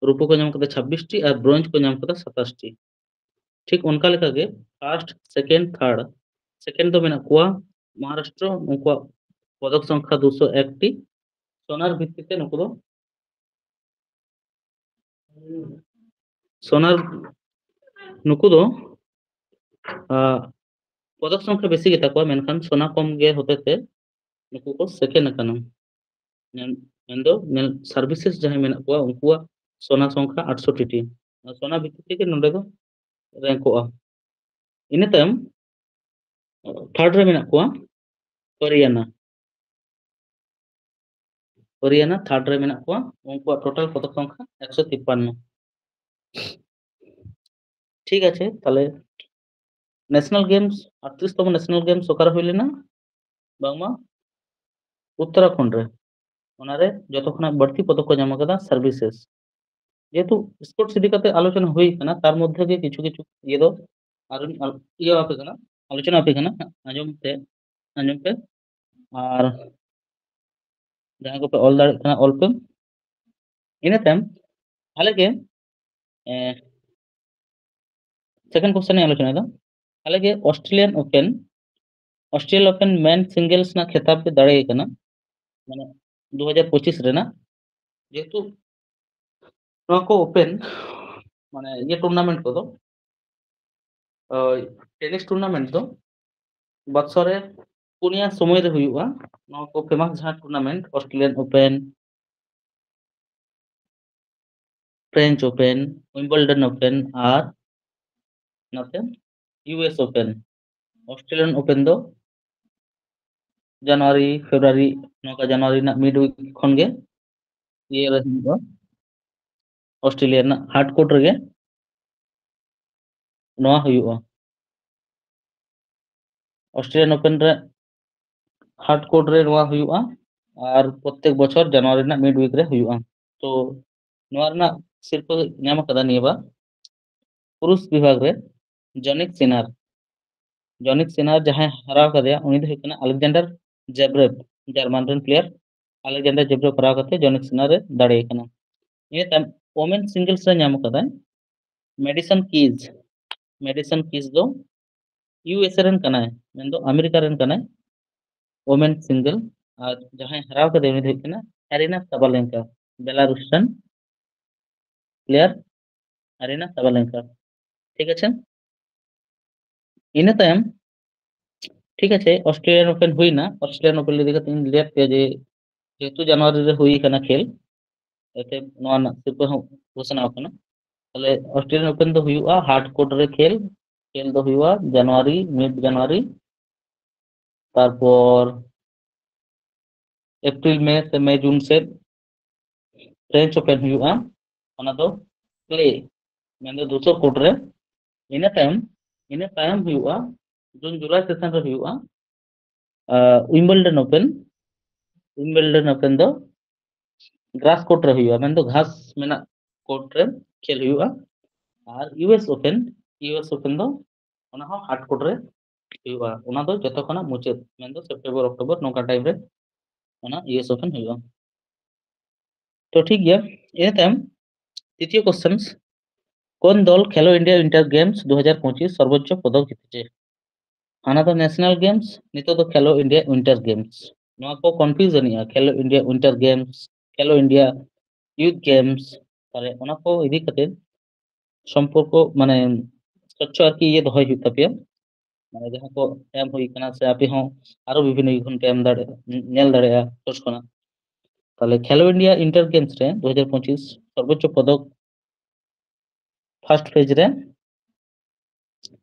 रूपो को नाम कदा 26 टी और ब्रोंज को नाम कदा 27 टी ठीक उनका लेखा के फर्स्ट सेकंड थर्ड सेकंड तो मेना कुआ महाराष्ट्र उनको पदक संख्या 201 टी सोनार भित्तिते नुको दो सोनार नुको दो पदक संख्या बेसी गेता को मेनखान सोना कम गे होते थे नुको को सेकंड कना मेंदो सर्विसेस जहां मेना को उनको सोना संख्या 800 टी सोना भित्तिते के नोडे दो रैंकोआ इन तम थर्ड रे मेना को हरियाणा हरियाणा थर्ड रे मेना को उनको टोटल पदक संख्या 153 ठीक है ताले नेशनल गेम्स 38तम नेशनल गेम्स ओकार हुई लेना बांगमा उत्तराखंड रे ओनारे जतखना बढ़ती पदक को नाम कदा सर्विसेस जेतु स्पोर्ट्स इदी कते आलोचना हुई कना तार मध्य के किछु किछु ये दो और ये आपे कना आलोचना आपे कना आंजम पे और जहां को पे ऑल दाड़ कना ऑल पे इन टाइम हाले के सेकंड क्वेश्चन आलोचना दा हाले के ऑस्ट्रेलियन ओपन मेन सिंगल्स ना खिताब पे दाड़े कना माने 2025 रे ना जेतु को ओपन माने ये टूर्नामेंट को दो टेनिस टूर्नामेंट दो बक्सरे पुनिया समय रे हुआ नो को फेमस जहां tournament Australian open French open Wimbledon open और नाते यूएस ओपन ऑस्ट्रेलियन ओपन दो जनवरी फेब्रुआरी नौका जनवरी ना मिड वीक खन गे ये रही ऑस्ट्रेलिया ना हार्ड कोर्ट रे नोआ हुआ ऑस्ट्रेलियन ओपन रे हार्ड कोर्ट रे नोआ हुआ और प्रत्येक बछर जनवरी ना मिड वीक रे हुआ तो नोआ ना सिर्फ नाम कदा नियबा पुरुष विभाग रे जॉनिक सिनार जहां हराव कदया उनी दो हेकना अलेक्जेंडर जेब्रेव जर्मन रन प्लेयर अलेक्जेंडर जेब्रेव हराव कते जॉनिक सिनार रे दाड़े कना ये तम वोमेन सिंगल्स रे नाम कदा मेडिसन कीज दो यूएसए रन कना मेन दो अमेरिका रन कना वोमेन सिंगल और जहां हराव कदे उनी दो हेकना Aryna Sabalenka Belarusian player Aryna Sabalenka ठीक है इन तायम ठीक है ऑस्ट्रेलियन ओपन हुई ना ऑस्ट्रेलियन ओपन ले दिखत इन लेट के जे जेतु जनवरी रे हुई कना खेल एते नोआ ना सिर्फ घोषणा कना तले ऑस्ट्रेलियन ओपन दो हुआ हार्ड कोर्ट रे खेल दो हुआ जनवरी मिड जनवरी तारपर अप्रैल में से मई जून से फ्रेंच ओपन हुआ ओना दो प्ले मेन दो दूसरो कोर्ट रे इन टाइम हुआ जून जुलाई सेशन रे हुआ विंबलडन ओपन दो ग्रास कोर्ट रे हुआ मेन दो घास मेना कोर्ट रे खेल हुआ और यूएस ओपन दो ओना हो हार्ड कोर्ट रे हुआ ओना दो जतो खना मुचाद मेन दो सितंबर अक्टूबर नोका टाइम रे ओना यूएस ओपन हुआ तो ठीक गया इन टाइम तृतीय क्वेश्चंस কোন দল খেলো ইন্ডিয়া উইন্টার গেমস 2025 সর্বোচ্চ পদক জিতেছে? হানা তো ন্যাশনাল গেমস, নিতো তো খেলো ইন্ডিয়া উইন্টার গেমস। নয়া को কনফিউजन या খেলো ইন্ডিয়া উইন্টার গেমস, খেলো ইন্ডিয়া ইউথ গেমস, তাহলে ওনা को इदी खातिर সম্পর্ক মানে স্বচ্ছ আর কি ইয়ে দহয় ᱦᱩᱭᱩᱜ ᱛᱟᱯᱮᱭᱟ মানে ᱡᱟᱦᱟᱸ ᱠᱚ ᱮᱢ ᱦᱩᱭ ᱠᱟᱱᱟ ᱥᱮ ᱟᱯᱮ ᱦᱚᱸ ᱟᱨᱚ ᱵᱤᱵᱷᱤᱱᱱᱚ ᱤᱭᱟᱹ ᱯᱮ ᱮᱢ ᱫᱟᱲᱮᱭᱟᱜᱼᱟ, ᱧᱮᱞ ᱫᱟᱲᱮᱭᱟᱜᱼᱟ ᱥᱳᱨᱥ ᱠᱷᱚᱱᱟᱜ। তাহলে খেলো ইন্ডিয়া ইন্টার গেমস রে 2025 সর্বোচ্চ পদক ফার্স্ট ফেজ রে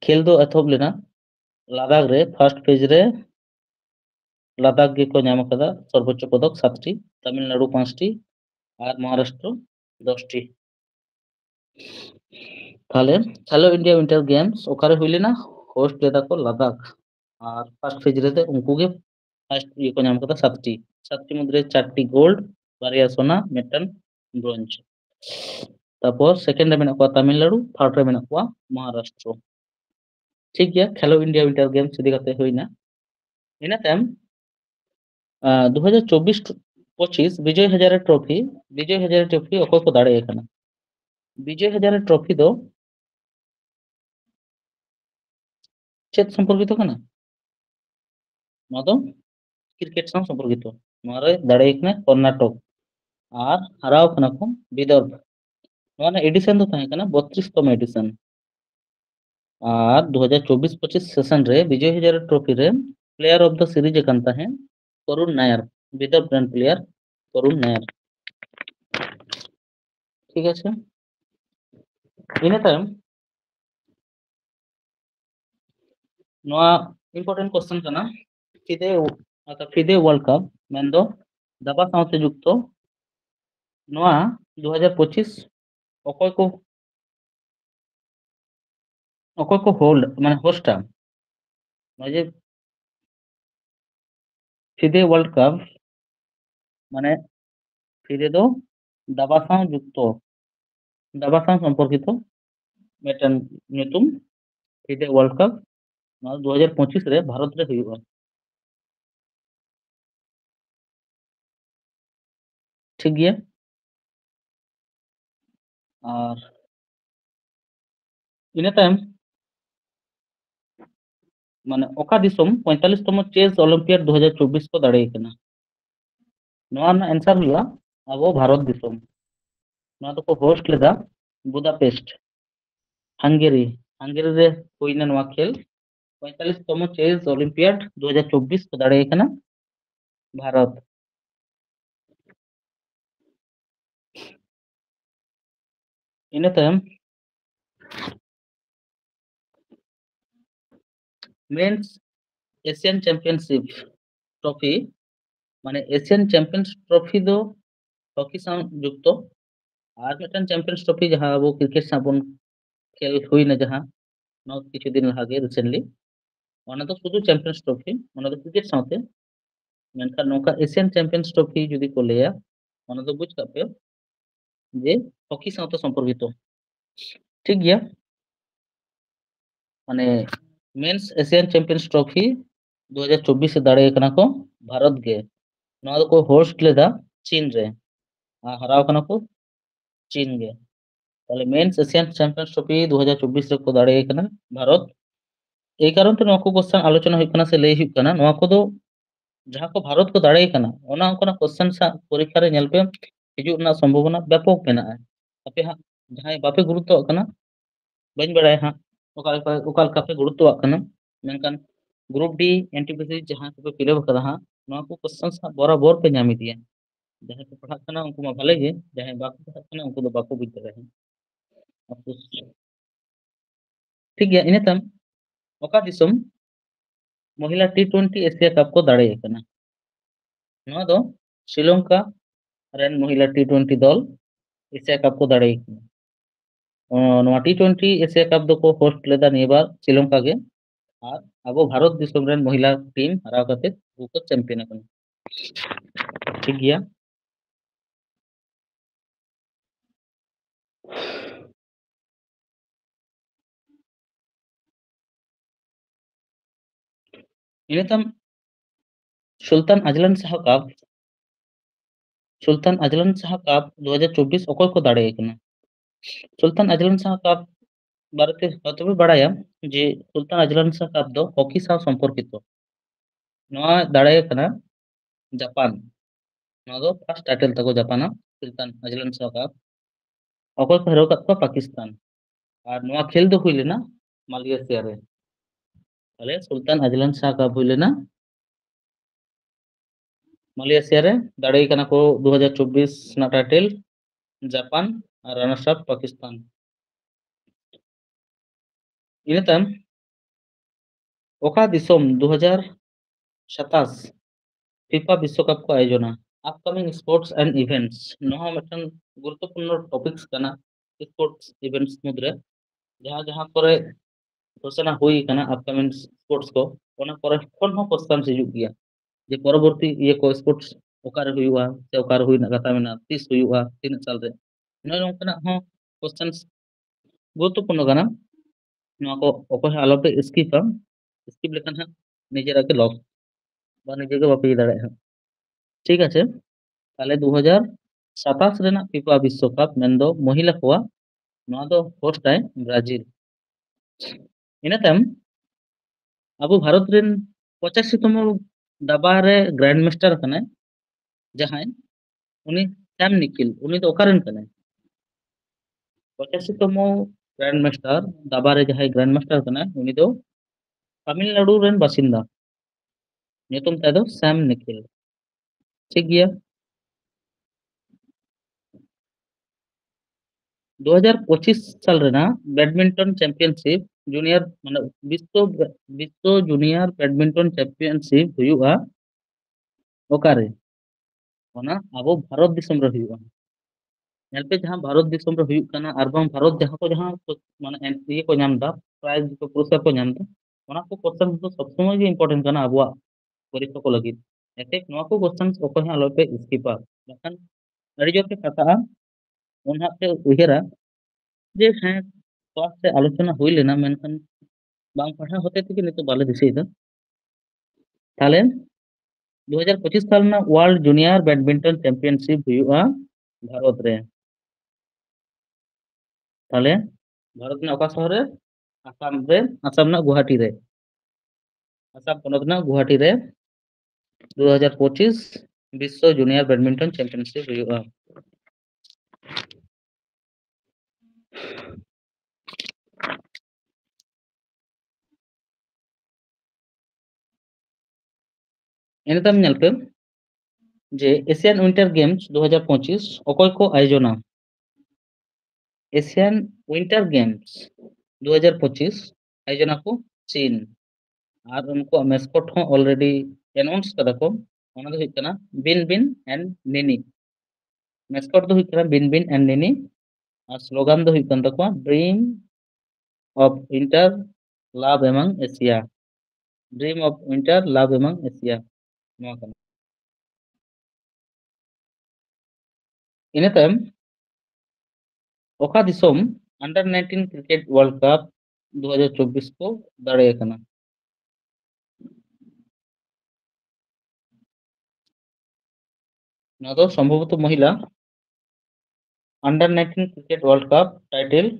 खेल दो एथोब लेना लादाख रे फर्स्ट फेज रे लादाख गे को नाम कदा सर्वोच्च पदक 7टी, तमिलनाडु 5टी और महाराष्ट्र 10टी। তাহলে খেলো ইন্ডিয়া উইন্টার গেমস ওখানে হইলে না হোস্ট लेदा को लादाख और फर्स्ट फेज रे उनको गे फर्स्ट ये को नाम कदा 7टी, 7टी मध्य 4टी गोल्ड, बारिया सोना, मेटन ब्रोंज। তারপর সেকেন্ড রে মেনা কোয়া তামিলনাড়ু, থার্ড রে মেনা কোয়া মহারাষ্ট্র। ঠিক গিয়া খেলো ইন্ডিয়া উইন্টার গেমস ইদি কাতে হইনা ᱤᱱᱟᱹ ᱛᱟᱭᱚᱢ 2024-25 বিজয় হাজারে ট্রফি অকᱚᱭ ᱠᱚ ᱫᱟᱲᱮ ᱟᱠᱟᱱᱟ? বিজয় হাজারে ট্রফি ᱫᱚ ᱪᱮᱫ সম্পর্কিত ᱠᱟᱱᱟ? ᱱᱚᱣᱟ ᱫᱚ ক্রিকেট ᱥᱟᱶ সম্পর্কিত। ᱱᱚᱣᱟ ᱨᱮ ᱫᱟᱲᱮ ᱟᱠᱟᱱᱟ কর্ণাটক আর হারাও ᱠᱟᱱᱟ ᱠᱚ বিদর্ভ। ᱱᱚᱣᱟ ᱨᱮᱱᱟᱜ এডিশন ᱫᱚ ᱛᱟᱦᱮᱸ ᱠᱟᱱᱟ 32তম এডিশন। আর 2024-25 সেশন রে বিজয় হাজারে ট্রফি রে প্লেয়ার অফ द সিরিজ এ কান তাহেं করুণ নায়ার, বিদর্ভ রেন প্লেয়ার করুণ নায়ার। ঠিক আছে, ᱤᱱᱟᱹ ᱛᱟᱭᱚᱢ ᱱᱚᱣᱟ ইম্পর্টেন্ট কোশ্চেন কানা ফিদে ওয়ার্ল্ড কাপ মেনদो দাবা সাথে যুক্ত নয়া 2025 অকয় কো হোল্ড মানে হোস্টটা মানে যে ফিদে ওয়ার্ল্ড কাপ মানে ফিদে দো দাবা সাথে যুক্ত দাবা সাথে সম্পর্কিত মেটান নিতুম ফিদে ওয়ার্ল্ড কাপ 2025 রে ভারত রে হইবা। ঠিক গিয়া আর ᱤᱱᱟᱹ ᱛᱟᱭᱚᱢ মানে ওকা দিসᱚᱢ 45তম চেস অলিম্পিয়াড 2024 को দাঁড়িয়ে কেনা? নয়া না आंसर हुआ আবো ভারত দিসᱚᱢ। নয়া তো হোস্ট লেদা বুদাপেস্ট হাঙ্গেরি। হাঙ্গেরি রে হইনা নয়া খেল 45তম চেস অলিম্পিয়াড 2024 को দাঁড়িয়ে কেনা ভারত। ᱤᱱᱟᱹ ᱛᱟᱭᱚᱢ মেন্স এশিয়ান চ্যাম্পিয়নশিপ ট্রফি মানে এশিয়ান চ্যাম্পিয়ন্স ট্রফি দो হকি সাথ যুক্ত আর মিটান চ্যাম্পিয়ন্স ট্রফি যাহা আবো ক্রিকেট সাবন খেল হইনা যাহা নো কিছু দিন আগে রিসেন্টলি ওনা তো শুধু চ্যাম্পিয়ন্স ট্রফি ওনা তো ক্রিকেট সাথে মেনখান নৌকা এশিয়ান চ্যাম্পিয়ন্স ট্রফি যদি को लेया ওনা তো বুঝ কাপে যে হকি সাথে সম্পর্কিত। ঠিক গিয়া মানে মেন্স এশিয়ান চ্যাম্পিয়ন্স ট্রফি 2024 से दाड़े कना को भारत गे नवा को होस्ट लेदा चीन रे आ हराव कना को चीन गे। তাহলে মেন্স এশিয়ান চ্যাম্পিয়ন্স ট্রফি 2024 রে को दाड़े कना भारत। এই কারণ তে নকো কোশ্চেন আলোচনা হই কনা সে লেই হই কনা নয়া को दो जहां को भारत को दाड़े कना ओना कोना क्वेश्चन सा परीक्षा रे नेल पे हिजु ना संभावना व्यापक मेना है। अपे हा जहां बापे गुरुत्व कना बन बड़ाय हा ओकाल काफे गुरुत्व कना मेनकान ग्रुप डी एनटीपीसी जहां को फिलअप करा हा नवा को क्वेश्चन सा बराबर पे नामी दिया जहां को पढ़ा कना उनको मा भले गे जहां बाको पढ़ा कना उनको दो बाको बुझ रहे हैं। ठीक गया इन तम ओका दिसम महिला टी20 एशिया कप को दाड़े कना नवा दो श्रीलंका रेन महिला टी20 दल एशिया कप को दाड़े कना। नवा टी20 एशिया कप दो को होस्ट लेदा निबार श्रीलंका गे আর আবো ভারত দিসম রেন মহিলা টিম হারাও কাতে উকো চ্যাম্পিয়ন কনা। ঠিক গিয়া ইনেতাম সুলতান আজলান শাহ কাপ 2024 অকয় को দাঁড়িয়ে কনা? সুলতান আজলান শাহ কাপ बारते हयतो पे बाड़ाया जे सुल्तान अजलान शाह कप दो हॉकी साव संपर्कित नवा दाड़े कना जापान नवा दो फर्स्ट टाइटल तको Japan Sultan Azlan Shah cup अकल को हरो कप पाकिस्तान और नवा खेल दो हुई लेना मालয়েশিয়া रे তাহলে সুলতান আজলান শাহ কাপ হইলে না মালয়েশিয়া রে দাঁড়াই কানা কো 2024 না টাইটেল জাপান আর রানার্স আপ পাকিস্তান ইনাতাম ওকা দিসম 2027 ফিফা বিশ্বকাপ को आयोजना अपकमिंग स्पोर्ट्स एंड इवेंट्स नोहा मिटन गुरुत्वपूर्ण टॉपिक्स कना स्पोर्ट्स इवेंट्स मुद्रे जहां जहां करे घोषणा हुई कना अपकमिंग स्पोर्ट्स को ओना करे कोन हो क्वेश्चन हिजुग गया जे परवर्ती ये को स्पोर्ट्स ओकारे हुआ से ओकारे हुई ना कथा में तीस हुआ 3 साल रे नो नोकना हो क्वेश्चंस गुरुत्वपूर्ण कना ᱱᱚᱣᱟ ᱠᱚ ᱚᱠᱚᱭ ᱦᱚᱸ ᱟᱞᱚᱯᱮ ᱥᱠᱤᱯᱟ ᱥᱠᱤᱯ ᱞᱮᱠᱷᱟᱱ ᱦᱟᱸᱜ ᱱᱤᱡᱮᱨᱟᱜ ᱜᱮ ᱞᱚᱥ বা নিজে ᱜᱮ ᱵᱟᱯᱮ ᱤᱭᱟᱹ ᱫᱟᱲᱮᱭᱟᱜᱼᱟ ᱦᱟᱸᱜ ঠিক আছে তাহলে 2027 ᱨᱮᱱᱟᱜ ফিফা বিশ্বকাপ মেনদো মহিলা কোᱣᱟᱜ ᱱᱚᱣᱟ ᱫᱚ হোস্ট আয় ব্রাজিল ᱤᱱᱟᱹ ᱛᱟᱭᱚᱢ ᱟᱵᱚ ᱵᱷᱟᱨᱚᱛ ᱨᱮᱱ 85 তম ᱫᱟᱵᱟ ᱨᱮ গ্র্যান্ড মাস্টার ᱠᱟᱱᱟᱭ ᱡᱟᱦᱟᱸᱭ উনি স্যাম নিখিল উনি তো ওকারেন ᱠᱟᱱᱟᱭ 85 তম গ্র্যান্ড মাস্টার দাবা রে যাহাই গ্র্যান্ড মাস্টার ᱠᱟᱱᱟᱭ উনি ᱫᱚ তামিলনাড়ু রেন বাসিন্দা ᱧᱩᱛᱩᱢ ᱛᱟᱭ ᱫᱚ স্যাম নিখিল ঠিক গিয়া 2025 साल रेना बैडमिंटन चैंपियनशिप जूनियर माने विश्व जूनियर बैडमिंटन चैंपियनशिप हुआ ओकारे ओना अबो भारत दिसम रे हुआ नेल पे जहां भारत दिसम रे हुई कना और बांग भारत जहां को जहां माने ये को नाम दा प्राइज को पुरस्कार को नाम दा ओना को क्वेश्चन तो सब समय भी इंपॉर्टेंट कना अबवा परीक्षा को लगी एते नवा को क्वेश्चन ओको हां लो पे स्किपा बखन अड़ी जोर के कथा उन हाथ पे उहेरा जे हाँ क्लास से आलोचना हुई लेना मेनखान बांग पढ़ा होते थे कि नहीं तो बाले दिसे था ताले 2025 साल ना वर्ल्ड जूनियर बैडमिंटन चैंपियनशिप हुआ भारत रे ताले भारत ना ओका शहर रे आसाम ना गुवाहाटी रे आसाम पनत ना गुवाहाटी रे 2025 विश्व जूनियर बैडमिंटन चैंपियनशिप हुआ इन तम नेल पे जे एशियन विंटर गेम्स 2025 অকয় को आयोजना एशियन विंटर गेम्स 2025 आयोजना को चीन और उनको मैस्कट हो ऑलरेडी अनाउंस कदा को ओना दो हुई कना बिन बिन एंड निनी मैस्कट दो हुई कना बिन बिन एंड निनी और स्लोगन दो हुई कन तको dream of winter love among Asia dream of winter love among Asia नोआ कना इन तायम ओका Disom under 19 cricket world cup 2024 को दाड़े कना ना तो संभवतः महिला under 19 cricket world cup title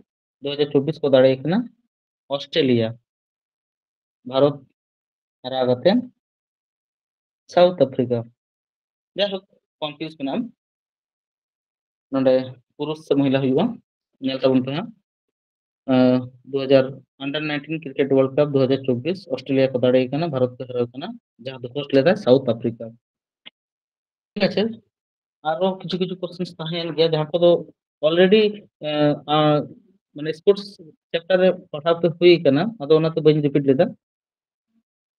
2024 को दाड़े कना ऑस्ट्रेलिया भारत हरा गते साउथ अफ्रीका जाहोक कंफ्यूज के नाम नोडे पुरुष से महिला हुआ नेल ताबन पे 2000 under 19 cricket world cup 2024 Australia को दाड़े कना भारत को हरा कना जहां दो होस्ट लेदा साउथ अफ्रीका ठीक আছে আরো কিছু কিছু কোশ্চেন্স তাহেন গিয়া যাহা কো অলরেডি মানে স্পোর্টস চ্যাপ্টারে পড়াতে হুই কানা আদো ওনা তো বাই রিপিট लेदा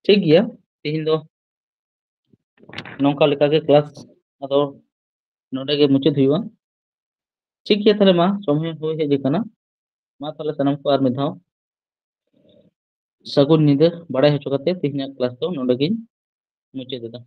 ठीक गया तेहिन दो नौका लेका के क्लास अदो नोडे के मुचाद हुआ ठीक गया ताले मा समय होय हे जे कना मा ताले सनम को आर मिधाव सगुन निदे बड़ाय हचो कते तेहिन क्लास तो नोडे के मुचाद देदा